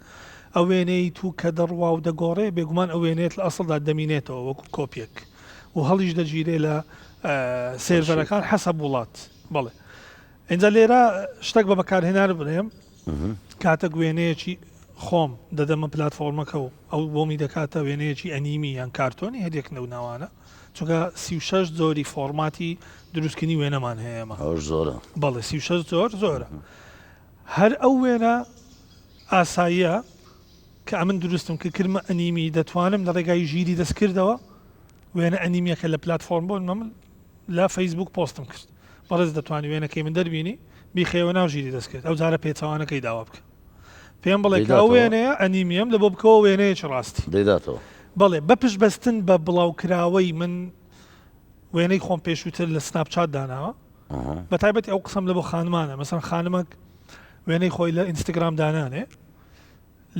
ئەو وێنەی تو کە دەڕوا و دەگۆڕێ بێگومان ئەو وێنێت لە ئەسڵدا دەمینێتەوە وەکو کۆپیەک و هەڵیش دەگیرێ لە سێرڤەرەکان حەسەب وڵات بڵێ اینجا لێرە شتێک بە بەکارهێنار بڵێم کاتە وێنەیەکی خۆم دەدەمە پلتفۆرمەکە و ئەو بۆمی دەکاتە وێنەیەکی ئەنیمی یان کارتۆنی هەرێک نەوناوانە چونکە 36 زۆری فۆرماتی دروستکردنی وێنەمان هەیەمە زۆرە بەڵێ 36 زۆرە هەر ئەو وێنە ئاساییە کە ئەمن دروستم کە کرمە ئەنیمی دەتوانم لە ڕێگای ژیری دەستکردەوە وێنە ئەنیمیەکە لە پلتفۆرم بۆ من لە فەیسبوک پۆستم کرد بەڕێز دەتوانانی وێنەکەی من دەربینی بیخێوە ناو ژیری دەستکرد ئەو جارە پێچەوانەکەی داوا بکە پێم بڵێ کە ئەو وێنەیە ئەنیمیم لە بۆ بکەوە وێنەیەکی ڕاستی دەیداتەوە بەڵێ بەپشت بەستن بە بڵاوکراوەی من وێنەی خۆم پێشووتر لە سناپچات داناوە بە تایبەتی ئەو قسەم لە بۆ خانمانە مەسەن خانمەک وێنەی خۆی لە ئینستاگرام دانانێ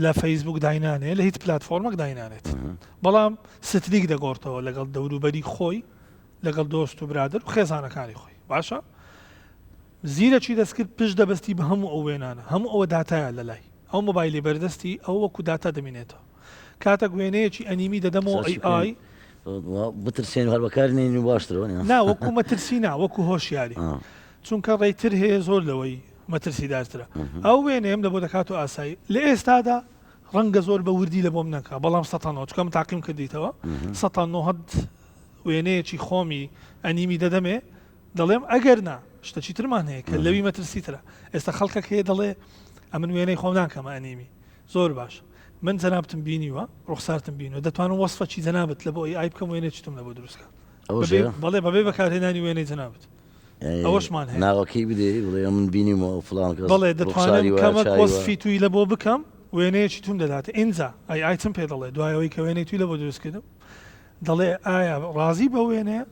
لە فەیسبوک داینانێ لە هیچ پلتفۆرمێک داینانێت بەڵام ستریک دەگۆڕتەوە لەگەڵ دەوروبەری خۆی لەگەڵ دۆست و برادر و خێزانەکانی خۆی باشە زیرەکی دەستکرد پشت دەبستی بە هەموو ئەو وێنانە هەموو ئەوە داتایە لە لای ئەو مۆبایلی بەردەستی ئەو وەکو داتا دەمێنێتەوە کاتە وێنەیەکی ئەنیمی دەدەمەوە ئای بترسێن هەر بەکارنێنی باشترەوە نا وەکو مەترسی نا وەکو هۆشیاری چونکە ڕێیتر هەیە زۆر لەوەی مەترسی دارترە ئەو وێنەیەم لە بۆ دەکات و ئاسایی لە ئێستادا ڕەنگە زۆر بە وردی لە بۆم نەکە بەڵام ١٠٩ چکەم تاقیم کردیتەوە ١٩ وێنەیەکی خۆمی ئەنیمی دەدەمێ دەڵێم ئەگەر نا شتەچی ترمان هەیە کە لەوی مەترسیترە ئێستا خەڵکەک هەیە دەڵێ ئەمن وێنەی خۆم ناکەمە ئەنیمی زۆر باش من جەنابتم بینیوە ڕوخسارتم بینەوە دەتوانم وەسفەچی جەنابەت لە بۆ ئای بکەم وێنێکی تم لە بۆ دروستکە بەڵێ بەبێ بەکارهێنانی وێنەی جەنابەت ئەوەشمان هەیە ناوەکەی بدێ بڵێ من بینیمەوە فڵان کەس بەڵێ دەتوانم کەمەک وەسفی توی لە بۆ بکەم وێنەیەکی توم دەداتە ئینجا ئای چم پێ دەڵێ دوایەوەی کە وێنەی توی لە بۆ دروستکردم دەڵێ ئایا ڕازی بە وێنەیە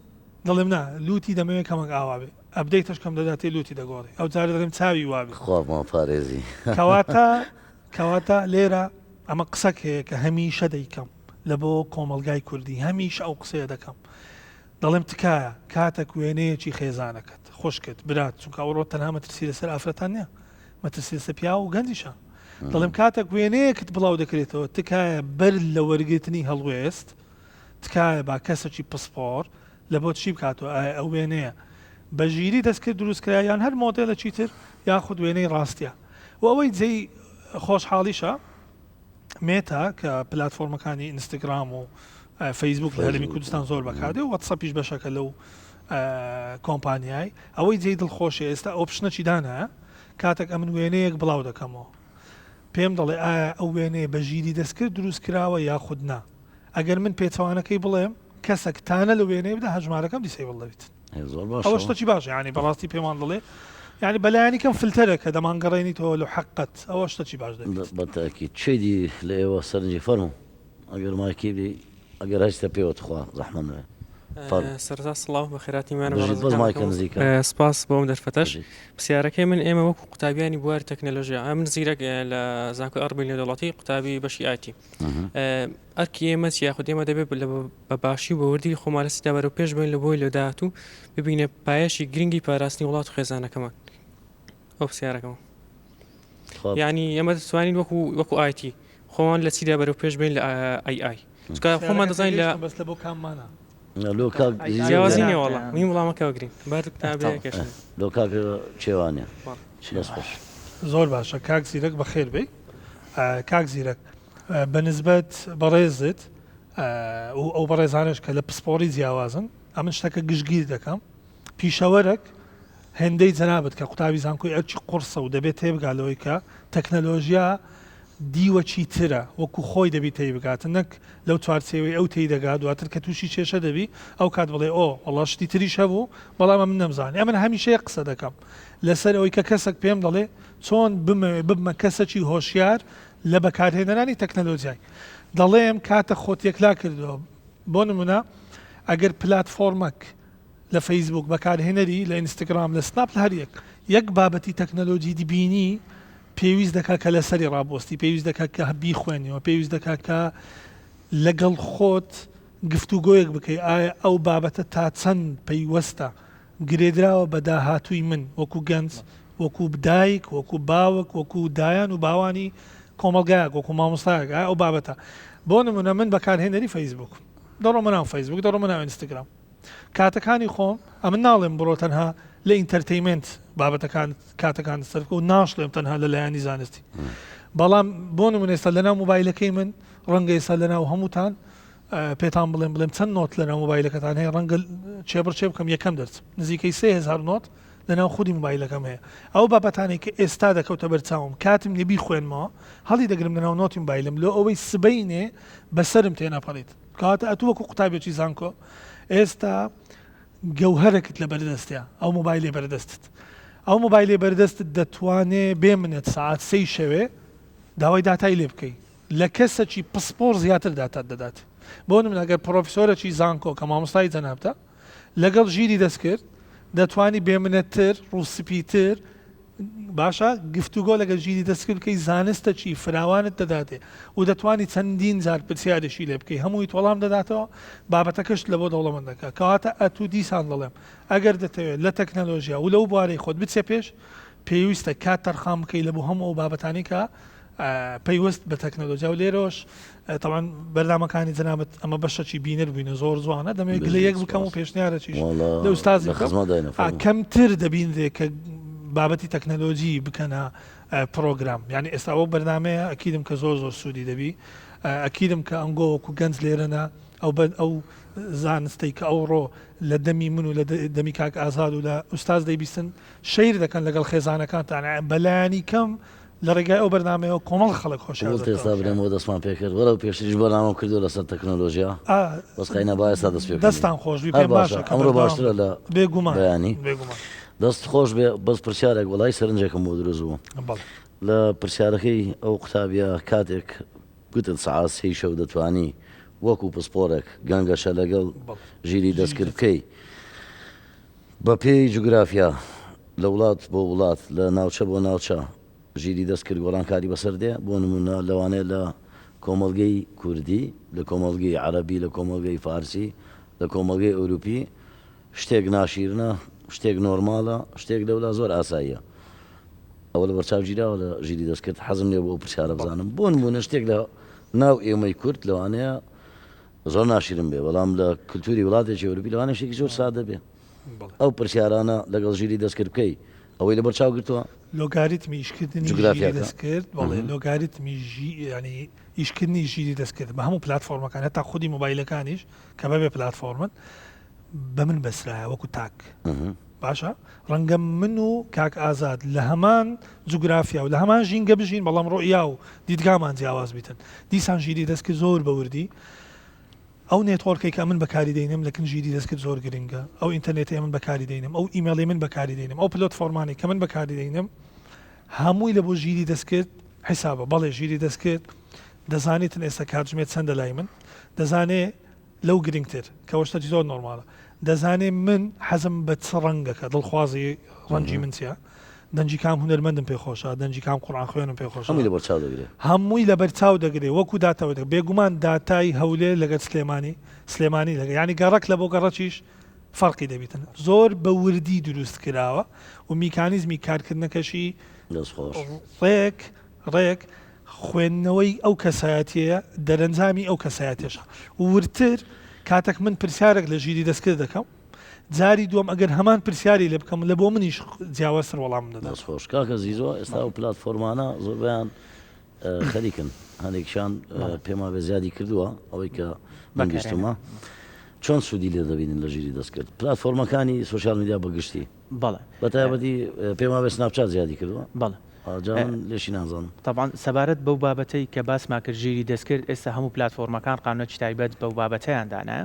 دەڵێم نا لوتی دەمەوێت کەمەک ئاوا بێ ئەبدەیتش کەم دەداتێ لوتی دەگۆڕی ئەو جارە دەڵێم چاوی وابێ خوامان پارێزی کەواتە لێرە ئەمە قسەک هەیە کە هەمیشە دەیکەم لە بۆ کۆمەلگای کوردی هەمیش ئەو قسەیە دەکەم دەڵێم تکایە کاتێک وێنەیەکی خێزانەکەت خۆشکت برات چونکە ئەوڕۆ تەنها مەترسی لەسەر ئافرەتان نییە مەترسی لەسەر پیا و گەنجیشە دەڵێم کاتێک وێنەیەکت بڵاو دەکرێتەوە تکایە بەر لە وەرگرتنی هەڵوێست تکایە با کەسێکی پسپۆر لە بۆ چی بکاتەوە ئەو وێنەیە بە ژیری دەستکرد دروستکرایان هەر مۆدێلە چیتر یاخود وێنەی ڕاستیە و ئەوەی جێی خۆشحاڵیشە مێتا کە پلتفۆرمەکانی ئینستاگرام و فەیسبوک لە هەرێمی کوردستان زۆر بەکاردێ و وەتسەپیش بەشەکە لەو کۆمپانیای ئەوەی جێی دڵخۆشی ئێستا ئۆپشنەی دانە کاتێک ئەمن وێنەیەک بڵاو دەکەمەوە پێم دەڵێ ئایا ئەو وێنەیە بە ژیری دەستکرد دروست کراوە یاخود نا ئەگەر من پێچەوانەکەی بڵێم کەسێک تانە لە وێنەیە بدە هەژمارەکەم دیسەیبڵ دەبێت ئەوە شتێکی باش ینی بەڕاستی پێمان دەڵێ ینی بەلایانی کەم فلتەرە کە دەمانگەڕێنیتەوە لە حقت ئەوە شتێکی باش دەبێت بەتاکی چێدی لە ئێوە سەرنجی فەرموو ئەگەر ماکی بی ئەگەر هەشتە پێوە خوا زەحمەت نوێ سەرتا سڵاو بە خێراتیمانە سپاس بۆم دەرفەتەش پرسیارەکەی من ئێمە وەکو قوتابیانی بواری تەکنەلۆژیا من زیرەک لە زانکۆی ئەڕبی لە دەوڵەتی قوتابی بەشی ئایتی ئەرکی ئێمە یاخود ئێمە دەبێت بە باشی بە وردی خۆمارەسیدا بەرەو پێش بین لە بۆی لە داهاتوو ببینە پایەشی گرنگی پاراستنی وڵات و خێزانەکەمان ئەو پرسیارەکەمە یعنی ئێمە دەتوانین وەکو ئایتی خۆمان لە چیدا بەرەو پێش بین لە ئای خۆمان دەزانین لە بەس لە بۆ کاممانە جیاوازینێ وڵا وی وڵامەکە وەگرین لۆ کاک چێوانە زۆر باشە کاک زیرەک بەخێر بێ کاک زیرەک بەنسبەت بەڕێزت ئەو بەڕێزانش کە لە پسپۆری جیاوازن ئەمن شتەکە گشتگیر دەکەم پیشەوەرەك هێندەی جەنابەت کە قوتابی زانکۆی ئەرچی قورسە و دەبێت تێبگالەوەی کە تەکنەلۆژیا دیوەچی ترە وەکو خۆی دەبی تێی بگاتە نەک لەو چوارچێوەی ئەو تێی دەگات دواتر کە تووشی کێشە دەبی ئەو کات بڵێ ئۆ وەڵا شتی تریش هەبوو بەڵام من نەمزانێ ئەمن هەمیشەیە قسە دەکەم لەسەر ئەوەی کە کەسێک پێم دەڵێ چۆن ببمە کەسێکی هۆشیار لە بەکارهێنەرانی تەکنەلۆژیای دەڵێم کاتە خۆت یەکلا کردەوە بۆ نمونە ئەگەر پلتفۆرمەک لە فەیسبوک بەکارهێنەری لە ئینستاگرام لە سناپ لە هەر یەک بابەتی تەکنەلۆژی دیبینی پێویست دەکات کە لەسەری ڕابۆستی پێویست دەکات کە بیخوێنیەوە پێویست دەکات کە لەگەڵ خۆت گفتوگۆیەک بکەی ئایا ئەو بابەتە تا چەند پەیوەستە گرێدراوە بە داهاتووی من وەکو گەنج وەکو بدایک وەکو باوک وەکو دایان و باوانی کۆمەلگایەک وەکو مامۆستایەک ئەو بابەتە بۆ نمونە من بەکارهێنەری فەیسبوک دەڕۆمە ناو فەیسبوک دەڕۆمە ناو ئینستاگرام کاتەکانی خۆم ئەمە ناڵێم بڕۆ تەنها لە ئینتەرتەیمنت بابەتەکان کاتەکان سەرکە و ناشڵێم تەنها لەلایەنی زانستی بەڵام بۆ نمونە ئێستا لەناو موبایلەکەی من ڕەنگە ئێستا لەناو هەمووتان پێتان بڵێم چەند نۆت لەناو موبایلەکەتان هەیە ڕەنگە چێبڕچێ بکەم یەکەم دەرس نزیکەی 3000 نۆت لەناو خودی موبایلەکەم هەیە ئەو بابەتانێک کە ئێستا دەکەوتە بەرچاوم کاتم نبی خوێنمەوە هەڵی دەگرم لەناو نۆتی موبایلم لۆ ئەوەی سبەینێ بەسرم تێناپەڕیت کاتە ئەتو وەکو قوتابێکی زانکۆ ئێستا گەوهرەکت لە بەردەستە ئەو موبایلێ بەردەستت ئەو موبایلێ بەردەستت دەتوانێ بێ منێت ساعت 3 شەوێ داوای داتای لێ بکەی لە کەسێکی پسپۆر زیاتر داتات دەدات بۆ نمونە ئەگەر پرۆفیسۆرێکی زانکۆ کە مامۆستای جەنابتە لەگەڵ ژیری دەست کرد دەتوانی بێمنەتتر ڕووسپیتر باشە گفتوگۆ لەگەڵ ژیری دەستکرد بکەی زانستە چی فراوانت دەداتێ و دەتوانی چەندین جار پرسیارێکی لێ بکەی هەمووی وەڵام دەداتەوە بابەتەکەشت لە بۆ دەوڵەمەندەکە کەواتە ئەتوو دیسان دەڵێم ئەگەر دەتەوێت لە تەکنەلۆژیا و لەو بوارەی خۆت بچێ پێش پێویستە کات تەرخام بکەی لە بۆ هەموو ئەو بابەتانی کە پەیوەست بە تەکنەلۆژیا و لێرۆش تاوان بەردامەکانی جەنابەت ئەمە بەشەکی بینەر بووینە زۆر جوانە دەمێت گلەیەک بکەم و پێشنیارەکیش لە ئوستازی کەمتر دەبینێ کە بابەتی تەکنەلۆژی بکەنە پرۆگرام یعنی ئێستا ئەو بەردامەیە ئەکیدم کە زۆر زۆر سوودی دەبی ئەکیدم کە ئەنگۆ وەکو گەنج لێرەنە ئەو زانستی کە ئەوڕۆ لە دەمی من و لە دەمی کاک ئازاد و لە ئوستاز دەیبیستن شەیر دەکەن لەگەڵ خێزانەکانتان بەلایانی کەم لە ڕێگای ئەو بەردامەیە کۆمەڵ خەڵک خۆشیێستا برێمەوە دەستمان پێکرد وەرە و پێشتریش بەنامەم کردو لەسەر تەکنۆلۆژیا بەسقینە باەستا دەست پێ دەستان خۆشبی پێ باشە ئەمڕۆ باشترە لە بێگومان بەیانی دەست خۆش بێ بەس پرسیارێک وەڵای سەرنجێکم بۆ دروست بوو لە پرسیارەکەی ئەو قوتابیە کاتێک گوتت سەعات 3 شەو دەتوانی وەکو پسپۆرێک گەنگەشە لەگەڵ ژیری دەستکرد بکەی بە پێی جوگرافیا لە وڵات بۆ وڵات لە ناوچە بۆ ناوچە ژیری دەستکرد گۆڕانکاری بەسەر دێ بۆ نمونە لەوانەیە لە کۆمەڵگەی کوردی لە کۆمەڵگەی عەرەبی لە کۆمەڵگەی فارسی لە کۆمەڵگەی ئەوروپی شتێک ناشیرنە شتێک نۆرمالە شتێک لەولا زۆر ئاساییە ئەوە لە بەرچاو گیراوە لە ژیری دەستکرد حەزم لێ بۆ پرسیارە بزانم بۆ نمونە شتێک لە ناو ئێمەی کورد لەوانەیە زۆر ناشیرن بێ بەڵام لە کللتوری وڵاتێکی ئەوروپی لەوانەیە شتێکی زۆر سادە بێ ئەو پرسیارانە لەگەڵ ژیری دەستکرد بکەی ئەوەی لە بەرچاو گرتووە لۆگاریتمی ئیشکردنی دەستکرد بەڵێ لۆگاریتمی ینی ئیشکردنی ژیری دەستکرد بە هەموو پلتفۆرمەکان هەتا خودی موبایلەکانیش کە بەبێ پلتفۆرمن بە من بەسرایە وەکو تاک باشە ڕەنگە من و کاک ئازاد لە هەمان جوگرافیا و لە هەمان ژینگە بژین بەڵام ڕۆیا و دیدگامان جیاواز بیتن دیسان ژیری دەستکرد زۆر بەوردی ئەو نێتۆڕکەی کە من بەکاری دەینم لەکن ژیری دەستکرد زۆر گرنگە ئەو ئینتەرنێتی من بەکاری دەینم ئەو ئیمێڵی من بەکاری دەینم ئەو پلۆتفۆرمانی کە من بەکاری دەینم هەمووی لە بۆ ژیری دەستکرد حیسابە بەڵێ ژیری دەستکرد دەزانێتن ئێستا کاتژمێت چەندە لای من دەزانێ لەو گرنگتر کە وەشتەی زۆر نۆرمالە دەزانێ من حەزم بە چ ڕەنگەکە دڵخوازی ڕەنجی من چیە دەنجی کام هونەرمەندم پێ خۆشە دەنجی کام قورئان خوێنم پێ خۆشە هەمووی لە بەرچاو دەگرێ وەکو داتەوە بێگومان داتای هەولێ لەگەڵ سلێمانی لەگە ینی گەڕک لە بۆ گەڕەکیش فەرقی دەبیتن زۆر بە وردی دروست کراوە و میکانیزمی کارکردنەکەشی ڕێک خوێندنەوەی ئەو کەسایەتیە دەرەنجامی ئەو کەسایەتێشە ورتر کاتێک من پرسیارێک لە ژیری دەستکرد دەکەم جاری دوم ئەگەر هەمان پرسیاری لێ بکەم لە بۆ منیش جیاوازتر وەڵام دەدات خۆش کاکە زیزۆ ئێستا و پلتفۆرمانە زۆر بەیان خەریکن هەندێکشان پێما بە زیادی کردووە ئەوەی کە من گەشتمە چۆن سوودی لێ دەبینن لە ژیری دەستکرد پلتفۆرمەکانی سوۆشیال میدیا بەگشتی بەڵێ بەتایبەتی پێما بە سناپچات زیادی کردووە بەڵێ لێشی نازانم طبعا سەبارەت بەو بابەتەی کە باسما کرد ژیری دەستکرد ئێستا هەموو پلتفۆرمەکان قانونی تایبەت بەو بابەتەیاندانە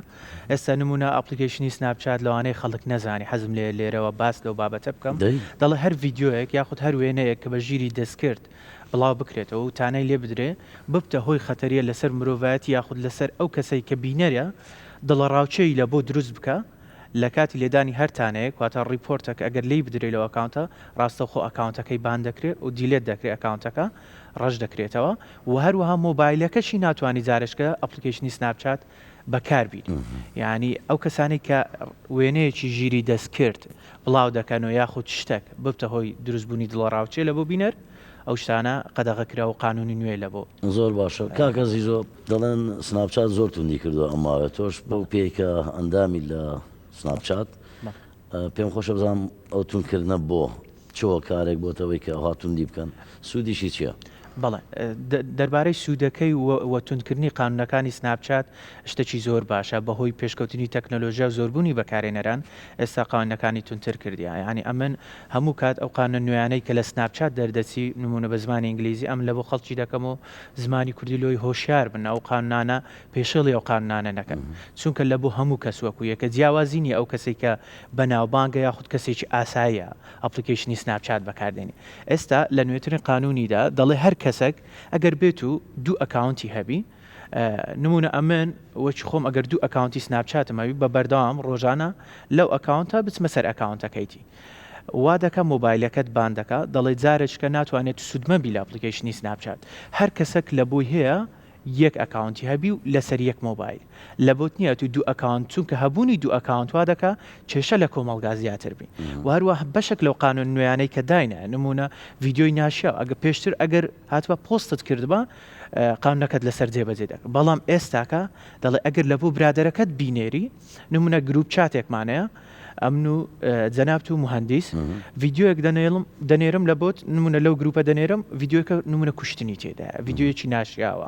ئێستا نمونە ئەپلیکیشنی سناپچات لەوانەیە خەڵک نەزانی حەزم لێرەوە باس لەو بابەتە بکەم دەڵێ هەر ڤیددیۆیەک یاخود هەر وێنەیەک کە بە ژیری دەستکرد بڵاو بکرێتەوە و تانەی لێ بدرێ ببتە هۆی خەتەریە لەسەر مرۆڤایەتی یاخود لەسەر ئەو کەسەی کە بینەرە دڵە ڕاوچەی لە بۆ دروست بکە لە کاتی لێدانی هەرتانەیە واتە ریپۆرتێک ئەگەر لی بدرێت لەو ئەکاونتە ڕاستەوخۆ ئەکاونتەکەی بان دەکرێت و دیلێت دەکرێت ئەکاونتەکە ڕەش دەکرێتەوە و هەروەها مۆبایلەکەشی ناتوانانی جارشکە ئەپلیکیشنی سناپچات بەکاربیین یعنی ئەو کەسانی کە وێنەیەکی ژیری دەست کرد بڵاو دەکەنەوە یاخود شتێک ببتە هۆی دروستبوونی دڵڕاوچێ لە بۆ بینەر ئەو شتانە قەدەغەکرا و قانونی نوێ لە بۆ زۆر باشە کاکەزی زۆر دەڵێن سناپچات زۆر توندی کردو ئەماوێت تۆش بۆ پێیکە ئەندامی لە سناپچات پێم خۆشە بزانم ئەو توندکردنە بۆ چۆ کارێک بۆتەوەی کە ئەوها توندی بکەن سوودیشی چییە؟ بەڵێ دەربارەی سوودەکەی وە توندکردنی قانونەکانی سناپچات شتێکی زۆر باشە بەهۆی پێشکەوتنی تەکنۆلۆژیا و زۆربوونی بەکارێنەران ئێستا قانونەکانی تونتر کردیە یعنی ئەمن هەموو کات ئەو قانون نوێیانەی کە لە سناپچات دەردەچی نمونە بە زمانی ئینگلیزی ئەم لە بۆ خەڵکی دەکەم و زمانی کوردی لۆی هۆشیار بن ئەو قانونانە پێشەڵی ئەو قانونانە نەکەن چونکە لە بۆ هەموو کەس وەکویە کە جیاوازینی ئەو کەسێک کە بەناوبانگە یاخود کەسێکی ئاساییە ئەپلیکیشنی سناپچات بەکاردێنی ئێستا لە نوێترین قانونیدا دەڵێ هەر کەسێک ئەگەر بێت و دوو ئەکاونتی هەبی نمونە ئەمن وەچ خۆم ئەگەر دوو ئەکاونتی سناپچاتمەوی بە بەردەوام ڕۆژانە لەو ئەکاونتە بچمە سەر ئەکاونتەکەیتی وا دەکە مۆبایلەکەت بان دەکە دەڵێ جارێککە ناتوانێت سوودمەبی لە ئەپلیکیشنی سناپچات هەر کەسێک لە بۆی هەیە یەک ئەکاونتی هەبی و لەسەر یەک مۆبایل لە بۆت نیە تو دوو ئەکاونت چونکە هەبوونی دوو ئەکاونت وا دەکە کێشە لە کۆمەڵگا زیاتر بی و هەروە بەشێک لەو قانون نوێیانەی کە داینە نمونە ڤیددیۆی ناشیا ئەگە پێشتر ئەگەر هاتووە پۆستت کردبە قانونەکەت لەسەر جێبەجێ دەکە بەڵام ئێستاکە دەڵێ ئەگەر لە بۆ برادەرەکەت بینێری نمونە گروپ چاتێکمانەیە ئەمن و جەنابت و مهندیس ڤیددیۆیەک دەنێرم لە بۆت نمونە لەو گروپە دەنێرم ڤیددیۆکە نمونە کوشتنی تێدا ڤیددیۆیەکی ناشیاوە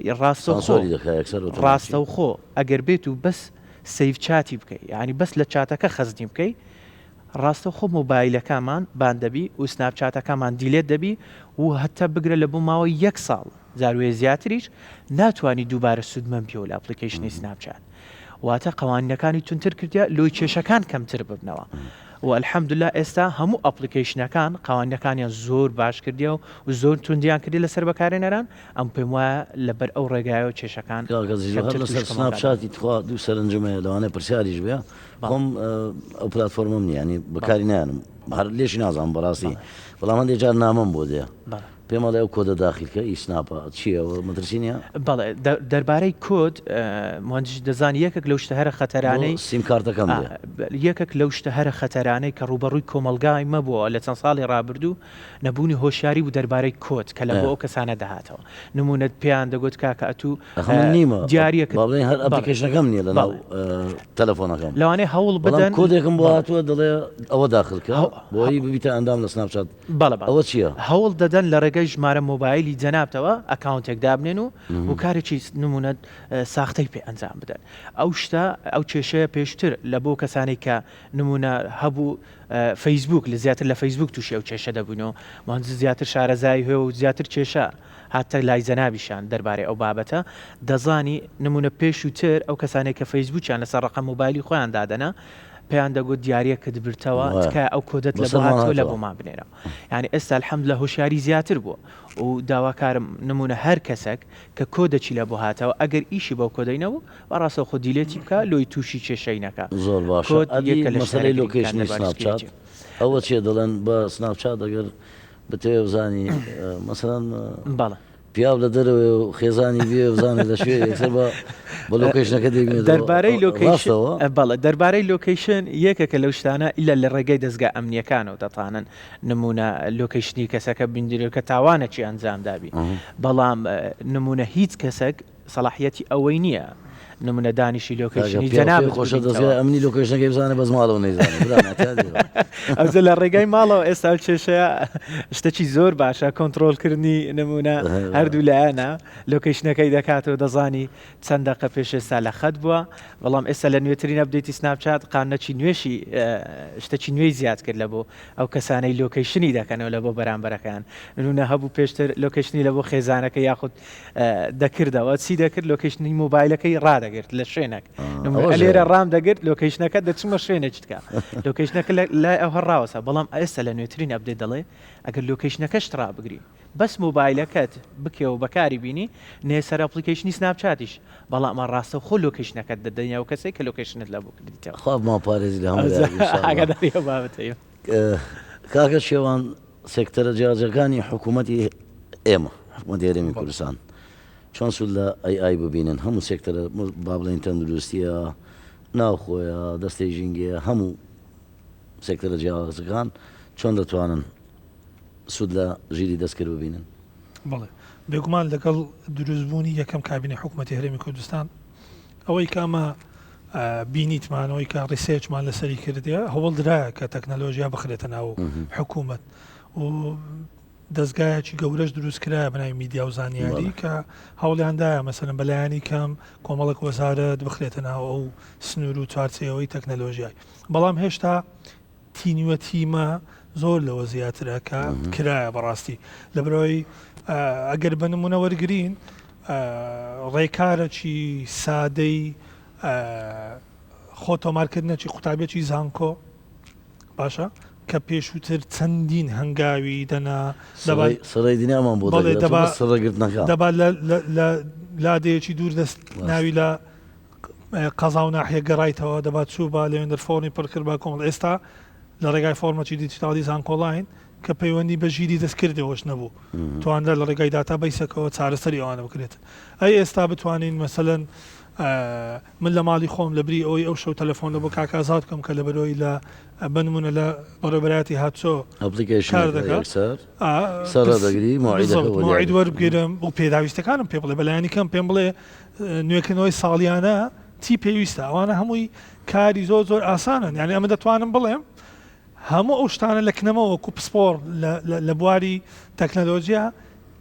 ڕاستە و خۆ ئەگەر بێت و بەس سیف چاتی بکەی ینی بەس لە چاتەکە خەزنی بکەی ڕاستە خۆ مۆبایلەکەمان باندەبی و سناپچاتەکەمان دیلێت دەبی و هەتا بگرە لە بۆ ماوەی یەک ساڵ زاروێ زیاتریش ناتوانانی دووبارە سوودمەم پێوە لە ئەپلیکیشنی سناپچات واتە قوانینەکانی تونتر کردیا لۆی کێشەکان کەمتر ببنەوە و الحەمدلله ئێستا هەموو ئەپلیکیشنەکان قوانینەکانیان زۆر باش کردیا و زۆر توندیان کردی لەسەر بەکارێنەران ئەم پێم وایە لەبەر ئەو ڕێگایەوە کێشەکان لەسەر سناپچاتی تخوا دوو سەرنجمەیە لەوانەیە پرسیاریش بێ خۆم ئەو پلتفۆرمم نیە ینی بەکاری نایانم هەر لێشی نازانم بەڕاستی بەڵام هەندێک جار نامەم بۆ دێ پێمەڵێ ئەو کۆدە داخلکە ئیسناپە چییەوە مەترسی نیە؟ بەڵێ دەربارەی کۆد مهندس دەزانی یەکێک لەو شتە هەرە خەتەرانەی سیم کارتەکەم یەکێک لەو شتە هەرە خەتەرانەی کە ڕوبەڕووی کۆمەلگای مەبووە لە چەند ساڵی ڕابردوو نەبوونی هۆشیاری و دەربارەی کۆد کە لە بۆ ئەو کەسانە دەهاتەوە نمونەت پێیان دەگوت کاکە ئەتوو نیمە دیارەکە بڵێن هەر ئەپلیکیشنەکەم نییە لەناو تەلەفۆنەکەم لەوانەیە هەوڵ بدەن کۆدێکم بۆ هاتووە دەڵێ ئەوە داخلکە بۆی ببیتە ئەندام لە سناپچات ئەوە چییە؟ هەوڵ دەدەن لە ڕێگەی ژمارە مۆبایلی جەنابتەوە ئەکاونتێک دابنێن و کارێکی نمونە ساختەی پێ ئەنجام بدەن ئەو شتە ئەو کێشەیە پێشتر لە بۆ کەسانێک کە نمونە هەبوو فەیسبوک لە زیاتر لە فەیسبوک تووشی ئەو کێشە دەبوونەوە مهندس زیاتر شارەزای هەیە و زیاتر کێشە هاتە لای جەنابیشان دەربارەی ئەو بابەتە دەزانی نمونە پێش و تر ئەو کەسانێک کە فەیسبوکیان لەسەر ڕقم مۆبایلی خۆیان دادەنا پێیان دەگوت دیارەکە دبرتەوە تکای ئەو کۆدت لە بۆهاتەوە لە بۆمان بنێرە یعنی ئێستا الحەمدلله هۆشیاری زیاتر بووە و داواکارم نمونە هەر کەسێک کە کۆدەچی لە بۆ هاتەوە ئەگەر ئیشی بەو کۆدەینەوە بەڕاستە خۆ دیلێتی بکە لۆی تووشی کێشەی نەکە زۆر باش مەسەلەی لۆکیشنی سناپچات ئەوە چیە دەڵێن بە سناپچات ئەگەر بتەوێ بزانی مەسەڵەن بەڵێ پیاو لە دەرەوە و خێزانی بێ بزانێت لە شوێ یەکسەر بە لۆکیشنەکە دەبێت دەربارەی لۆکیشن بەڵێ دەربارەی لۆکیشن یەکێکە لەو شتانە ئیلا لە ڕێگەی دەستگا ئەمنیەکانەوە دەتوانن نمونە لۆکیشنی کەسەکە بینیرێکە تاوانەکی ئەنجام دابی بەڵام نمونە هیچ کەسێک سەلاحیەتی ئەوەی نییە نمونە دانیشی لۆکیشنی جەناب خۆشە دەستگای ئەمنی لۆکیشنەکەی بزانێت بەس ماڵەوە نەیزانێت ئەوزە لە ڕێگای ماڵەوە ئێستا کێشەیە شتێکی زۆر باشە کۆنتترۆلکردنی نمونە هەردوو لایەنە لۆکیشنەکەی دەکاتەوە دەزانی چەند دقە پێش ئێستا لە خەت بووە بەڵام ئێستا لە نوێترین ئەپدەیتی سناپچات قانونەکی نوێشی شتێکی نوێی زیاد کرد لە بۆ ئەو کەسانەی لۆکیشنی دەکەنەوە لە بۆ بەرامبەرەکان نمونە هەبوو پێشتر لۆکیشنی لە بۆ خێزانەکە یاخود دەکردەوە چی دەکرد لۆکیشنی مۆبایلەکەی ڕدەگرت لە شوێنێک لێرە ڕام دەگرت لۆکیشنەکە دەچمە شوێنێک بکە لۆکیشنەکە لای ئەو هەڕاوەسە بەڵام ئێستا لە نوێترین ئەپدەیت دەڵێ ئەگەر لۆکیشنەکەش ڕابگری بەس مۆبایلەکەت بکەوە بەکاری بینی نێسەر ئەپلیکیشنی سناپچاتیش بەڵام ڕاستە خۆ لۆکیشنەکەت دەدەنیا و کەسێک کە لۆکیشنت لە بۆ کردیتەوە خواب ما پارێزی لە ئاگاداری ئەو بابەتەیە کاکە شێوان سێکتەرە جیاوازەکانی حکوومەتی ئێمە حکوومەتی هەرێمی کوردستان چۆن سوود لە AI ببینن هەموو سێکتەرە با بڵێن تەندروستیە ناوخۆیە دەستەی ژینگەیە هەموو سێکتەرە جیاوازەکان چۆن دەتوانن سوود لە ژیری دەستکرد ببینن بڵێ بێگومان لەگەڵ دروستبوونی یەکەم کابینی حکوومەتی هەرێمی کوردستان ئەوەی کامە بینیتمانەوەی کە ڕیسێچمان لەسەری کردیە هەوڵ درایە کە تەکنەلۆژیا بخرێتە ناو حکوومەت و دەستگایەکی گەورەش دروستکرایە بناوی میدیا و زانیاری کە هەوڵیاندایە مەسەرن بەلایانی کەم کۆمەڵک وەزارەت بخرێتە ناو ئەو سنوور و چوارچێەوەی تەکنەلۆژیای بەڵام هێشتا تینوەتیمە زۆر لەوە زیاترە کە کرایە بەڕاستی لە برۆی ئەگەر بە نمونە وەرگرین ڕێکارەکی سادەی خۆتۆمارکردنەکی قوتابێکی زانکۆ باشە کە پێشووتر چەندین هەنگاوی دەنا سڕی دینامان بۆ دەبا لە لادەیەکی دوور دەست ناوی لە قەزا و ناحیە گەڕایتەوە دەبات چوو با لەوێندەر فۆرمی پڕکرد با کۆمەڵ ئێستا لە ڕێگای فۆرمەکی دیجیتاڵی زانکۆڵین کە پەیوەندی بە ژیری دەستکردەوەش نەبوو تواندا لە ڕێگای داتا بیسەکەەوە چارەسەری ئەوانە بکرێت ئەی ئێستا بتوانین مەسەلەن من لە ماڵی خۆم لە بری ئەوەی ئەو شەو تەلەفۆن لە بۆ کاکازات بکەم کە لە بەرۆی لە بنمونە لە بەڕێبەراتی هاتچۆ ئەپلیکیشن دەگری مۆعید وەربگیرم و پێداویستەکانم پێ بڵێ بەلایانی کەم پێم بڵێ نوێکردنەوەی ساڵیانە چی پێویستە ئەوانە هەمووی کاری زۆر ئاسانن یعنی ئەمە دەتوانم بڵێم هەموو ئەو شتانە لە کنەمەوە وەکو پسپۆر لە بواری تەکنەلۆژیا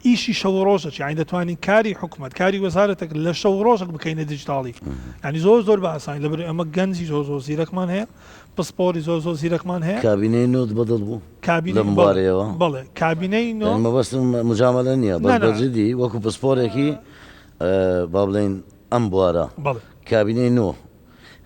ئیشی شەو ڕۆژە یانی دەتوانین کاری حکوومەت کاری وەزارەتێک لە شەو ڕۆژێک بکەینە دیجیتاڵی ینی زۆر بە ئاسانی لەبەر ئەمە گەنجی زۆر زیرەکمان هەیە پسپۆری زۆر زیرەکمان هەیە کابینەی نۆت بەدڵ بوو بڵێ کابینەی نۆ مەبەستم مجاملە نییە بەجددی وەکو پسپۆرێکی با بڵێن ئەم بوارە کابینەی نۆ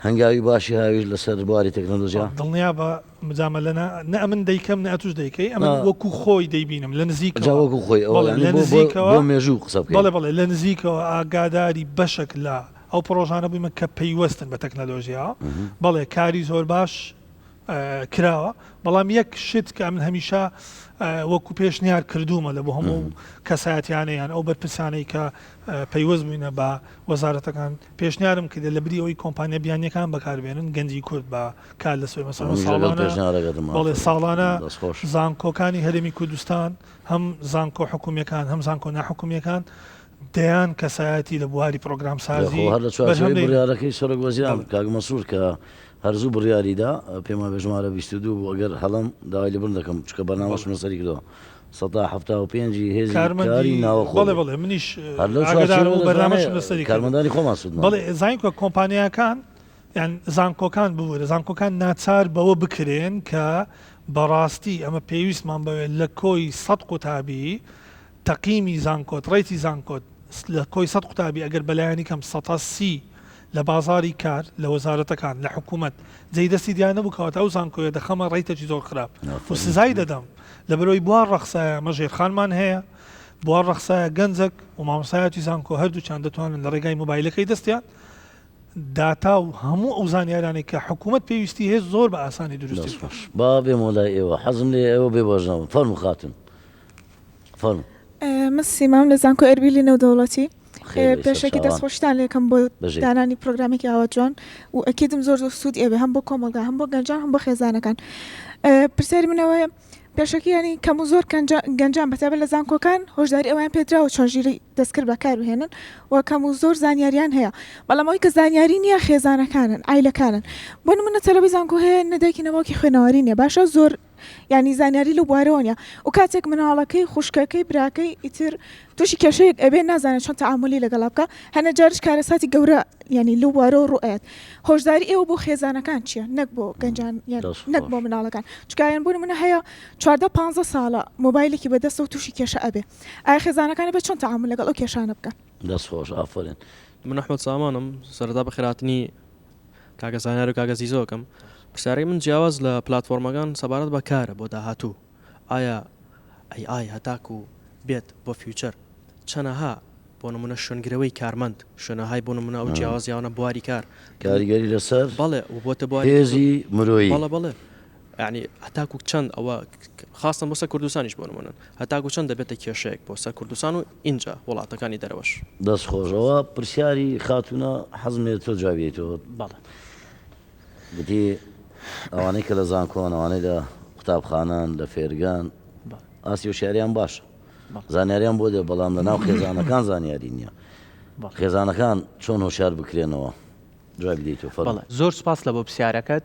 هەنگاوی باشی هاویش لەسەر بواری تەکنۆلۆژیا دڵنیا بە مجاملەنا نە ئەمن دەیکەم نە ئەتوش دەیکەی ئەمە وەکو خۆی دەیبینم لە نزیکەوەکو خۆی لە نزیکەوە مێژوو قسە بڵێ لە نزیکەوە ئاگاداری بەشێک لە ئەو پرۆژانە بوومە کە پەیوەستن بە تەکنەلۆژیا بەڵێ کاری زۆر باش کراوە بەڵام یەک شت کە من هەمیشە وەکو پێشنیار کردومە لە بۆ هەموو کەسایەتیانەیان ئەو بەرپرسانەی کە پەیوەست بووینە بە وەزارەتەکان پێشنیارم کردێت لە بری ئەوی کۆمپانیا بیانیەکان بەکاربێنن گەنجی کورد بە کار لە سوێ مەسەڵەن ساڵانە زانکۆکانی هەرێمی کوردستان هەم زانکۆ حکوومیەکان هەم زانکۆ ناحکوومیەکان دەیان کەسایەتی لە بواری پرۆگرام سازی بڕیارەکەی سەرۆک وەزیران کاک مەسعود کە هەرزوو بڕیاریدا پێما بێژمارە 22 ئەگەر هەڵم داوای لەبن دەکەم چکە بەنامەشم لەسەری کردەوە 1975 هێزی کاری ناوەخۆ منیش کارمەندانی خۆمان سوود بەڵێ زانکۆ کۆمپانیاکان یان زانکۆکان بوو زانکۆکان ناچار بەوە بکرێن کە بەڕاستی ئەمە پێویستمان بەوێت لە کۆی 100 قوتابی تەقیمی زانکۆت ڕێتی زانکۆت لە کۆی 100 قوتابی ئەگەر بەلایانی کەم 130 لە بازاری کار لە وەزارەتەکان لە حکوومەت جێی دەستی دیان نەبوو کەواتە ئەو زانکۆیە دەخەمە ڕێتێکی زۆر خراپ و سزای دەدەم لە بەرەوەی بوار ڕەخسایە مەژێرخانمان هەیە بوار ڕەخسایە گەنجێک و مامۆستایەتی زانکۆ هەردووچیان دەتوانن لە ڕێگای مۆبایلەکەی دەستیان داتا و هەموو ئەو زانیارانێک کە حکوومەت پێویستی هەیە زۆر بە ئاسانی دروستی با بێم وەلای ئێوە حەزم لێ ئێوە بێبەژنەوە فەرمو خاتم فەرمو من سیمام لە زانکۆ ئەربیلی نێودەوڵەتی پێشێکی دەستخۆشتان لێکم بۆ دانانی پرۆگرامێکی ئاوەجوان و ئەکیدم زۆر سوود ئێبێ هەم بۆ کۆمەلگا هەم بۆ گەنجان هەم بۆ خێزانەکان پرسیاری منەوەیە پێشەکی ینی کەم و زۆر گەنجان بەتابە لە زانکۆکان هۆشداری ئەویان پێدراوە چۆن ژیری دەستکرد بەکار بهێنن و کەم و زۆر زانیاریان هەیە بەڵام ئەوەی کە زانیاری نییە خێزانەکانن ئایلەکانن بۆ نمونە تەلەڤیزیۆن زانکۆ هەیە نەدایکی نەباوکی خوێنەوەری نیە باشە زۆر ینی زانیاری لە بوارەوە نیە و کاتێک مناڵەکەی خوشکەکەی براکەی ئیتر تووشی کێشەیەک ئەبێ نازانێت چۆن تەعاملی لەگەڵا بکە هەنە جارش کارەساتی گەورە ینی لە بوارەوە ڕوئێت هۆشداری ئێوە بۆ خێزانەکان چییە نەک بۆ گەنجان نەک بۆ مناڵەکان چکایان بوون منە هەیە 14-15 ساڵە مۆبایلێکی بەدەستە و تووشی کێشە ئەبێ ئایا خێزانەکانی بە چۆن تەعامل لەگەڵ ئەو کێشانە بکەن دەستخۆش ئافرین من ئەحمەد سامانم سەرەتا بە خێراتنی کاگە زانیار و کاگە زیزۆکەم پرسیارەی من جیاواز لە پلاتفۆرمەکان سەبارەت بە کارە بۆ داهاتوو ئایا AI هەتاکو بێت بۆ فیوچەر چەنەها بۆ نمونە شوێنگرەوەی کارمەند شوێنەهای بۆ نمونە ئەو جیاوازیانە بواری کاریگەری لەسەر بەڵێ و بۆتە بواری هێزی مرۆیی بەڵێ یعنی هەتاکو چەند ئەوە خاستن بۆ سەر کوردستانیش بۆ نمونن هەتاکو چەند دەبێتە کێشەیەک بۆ سەر کوردستان و اینجا وڵاتەکانی دەرەوەش دەستخۆشەوە پرسیاری خاتونە حەزمێت تۆ جوابێتەوە گوتی ئەوانەی کە لە زانکۆن ئەوانەی لە قوتابخانان لە فێرگان ئاسی و شاریان باشە زانیاریان بۆ دێ بەڵام لە ناو خێزانەکان زانیاری نییە خێزانەکان چۆن هۆشار بکرێنەوە جواب بدەیتەوە زۆر سپاس لە بۆ پرسیارەکەت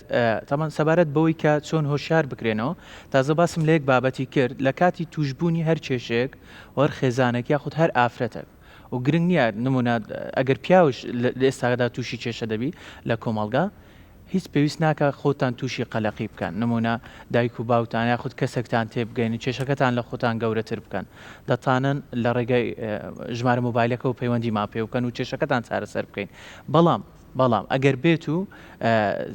تەمان سەبارەت بەوەی کە چۆن هۆشار بکرێنەوە تازە باسم لە یەک بابەتی کرد لە کاتی توشببوونی هەر کێشێک وەر خێزانێک یاخود هەر ئافرەتێک و گرنگ نییە نمونە ئەگەر پیاوش لە ئێستادا تووشی کێشە دەبی لە کۆمەڵگا هیچ پێویست ناکە خۆتان تووشی قەلەقی بکەن نمونە دایک و باوتان یاخود کەسێکتان تێبگەین کێشەکەتان لە خۆتان گەورەتر بکەن دەتانن لە ڕێگەی ژمارە مۆبایلەکە و پەیوەندی ماپێ بکەن و کێشەکەتان چارەسەر بکەین بەڵام ئەگەر بێت و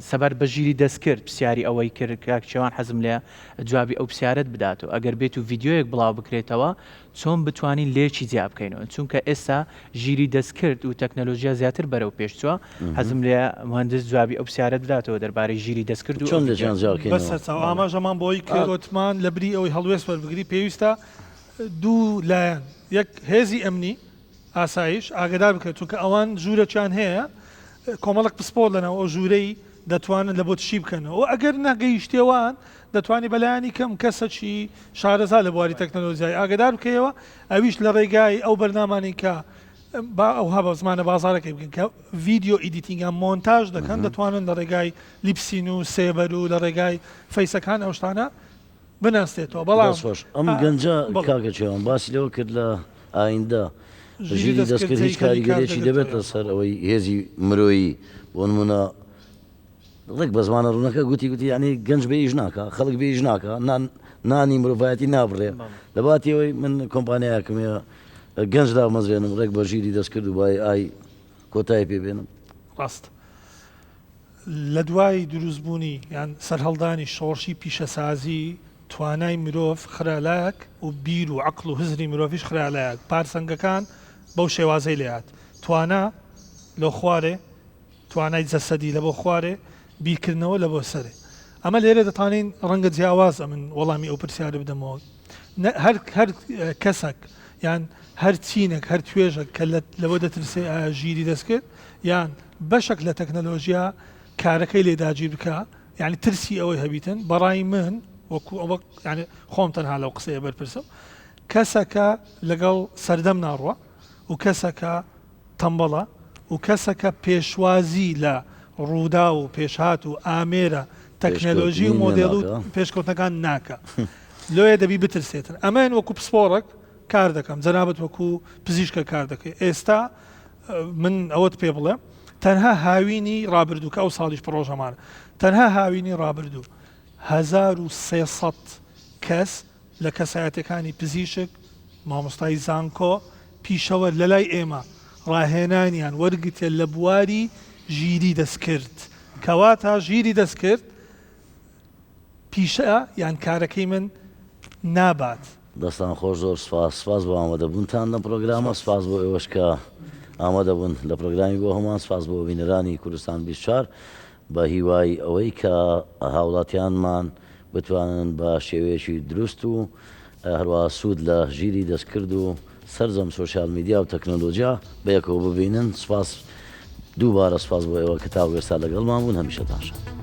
سەبەر بەژیری دەستکرد پرسیاری ئەوەی کرد کاکچێوان حەزم لێ جوابی ئەو پرسیارەت بداتەوە ئەگەر بێت و ڤیددیۆیەک بڵاو بکرێتەوە چۆن بتوانین لێکی جیا بکەینەوە چونکە ئێستا ژیری دەستکرد و تەکنەلۆژیا زیاتر بەرەو پێشچووە حەزم لێ مهندس جوابی ئەو پرسیارەت بداتەوە دەربارەی ژیری دەستکرد و چۆن بەسەر ئاماژەمان بۆی کردوتمان لە بری ئەوەی هەڵوێست وەربگری پێویستە دوو لایەن یەک هێزی ئەمنی ئاسایش ئاگدار بکرێت چونکە ئەوان ژوورەچیان هەیە کۆمەڵک پسپۆر لەنەوە ئەو ژوورەی دەتوانن لە بۆ تشی بکەنەوە ئەگەر نەگەیشتێوان دەتوانانی بەلایانی کەم کەسەکی شارەزا لە بواری تەکنەلۆژیای ئاگدار بکەیەوە ئەویش لە ڕێگای ئەو بەرنامانی کە ئەوها بە زمانە بازارەکەی بگەن کە ڤیددیۆ ئیدیتینگیان مۆنتاژ دەکەن دەتوانن لە ڕێگای لیپسین و سێبەر و لە ڕێگای فەیسەکان ئەو شتانە بناستێتەوە بەڵام ئەم گەنجە کاکەچێوان باسی لەوە کرد لە ئایندە ژیری دەستکرد هیچ کاریگەرێکی دەبێت لەسەر ئەوەی هێزی مرۆیی بۆ نمونە ڕێک بە زمانە ڕوونەکە گوتی ینی گەنج بێژ ناکە خەڵک بێژ ناکە نانی مرۆڤایەتی نابڕێ لە باتیەوەی من کۆمپانیاکەمێ گەنجدا مەزرێنم ڕێک بە ژیری دەستکرد و بای ئای کۆتایی پێبێنم ڕاست لە دوای دروستبوونی یان سەرهەڵدانی شۆڕشی پیشەسازی توانای مرۆڤ خرالایەک و بیر و عقل و هزری مرۆڤیش خرالایەک پارسەنگەکان بەو شێوازەی لێات توانە لە خوارێ توانای جەسەدی لە بۆ خوارێ بیرکردنەوە لە بۆ سەرێ ئەمە لێرە دەتوانین ڕەنگە جیاوازە من وەڵامی ئەو پرسیارە بدەمەوە هەر کەسێک یان هەر چینێک هەر توێژێک کە لەوە دەترسێ ژیری دەستکرد یان بەشێک لە تەکنەلۆژیا کارەکەی لێداگیر بکە یعنی ترسی ئەوەی هەبیتن بەڕای من وەکو ئەوە ینی خۆم تەنها لەو قسەیە بەرپرسە کەسەکە لەگەڵ سەردەم ناڕوە و کەسەکە تەمبەڵە و کەسەکە پێشوازی لە ڕوودا و پێشهات و ئامێرە تەکنەلۆژی و مۆدێڵ و پێشکەوتەکان ناکە لۆیە دەبی بترسێتن ئەمەن وەکو پسپۆڕێک کار دەکەم جەنابەت وەکو پزیشکە کار دەکەی ئێستا من ئەوەت پێ بڵێ تەنها هاوینی ڕابردوو کە ئەو ساڵیش پرۆژەمانە تەنها هاوینی ڕابردوو 1300 کەس لە کەسایەتەکانی پزیشک مامۆستای زانکۆ پیشەوە لە لای ئێمە ڕاهێنانیان وەرگتێ لە بواری ژیری دەستکرد کەواتە ژیری دەستکرد پیشە یان کارەکەی من نابات دەستان خۆش زۆر سپاس بۆ ئامادەبوونتان لە پرۆگرامە سپاس بۆ ئێوەش کە ئامادەبوون لە پرۆگرامی بۆ هەمان سپاس بۆ بینەرانی کوردستان 24 بە هیوای ئەوەی کە هاوڵاتیانمان بتوانن بە شێوەیەکی دروست و هەروە سوود لە ژیری دەستکرد و سەرجەم سۆشیال میدیا و تەکنۆلۆژیا بەیەکەوە ببینن سپاس دووبارە سپاس بۆ ئێوە کە تا ئێستا لەگەڵمان بوون هەمیشەتان شاد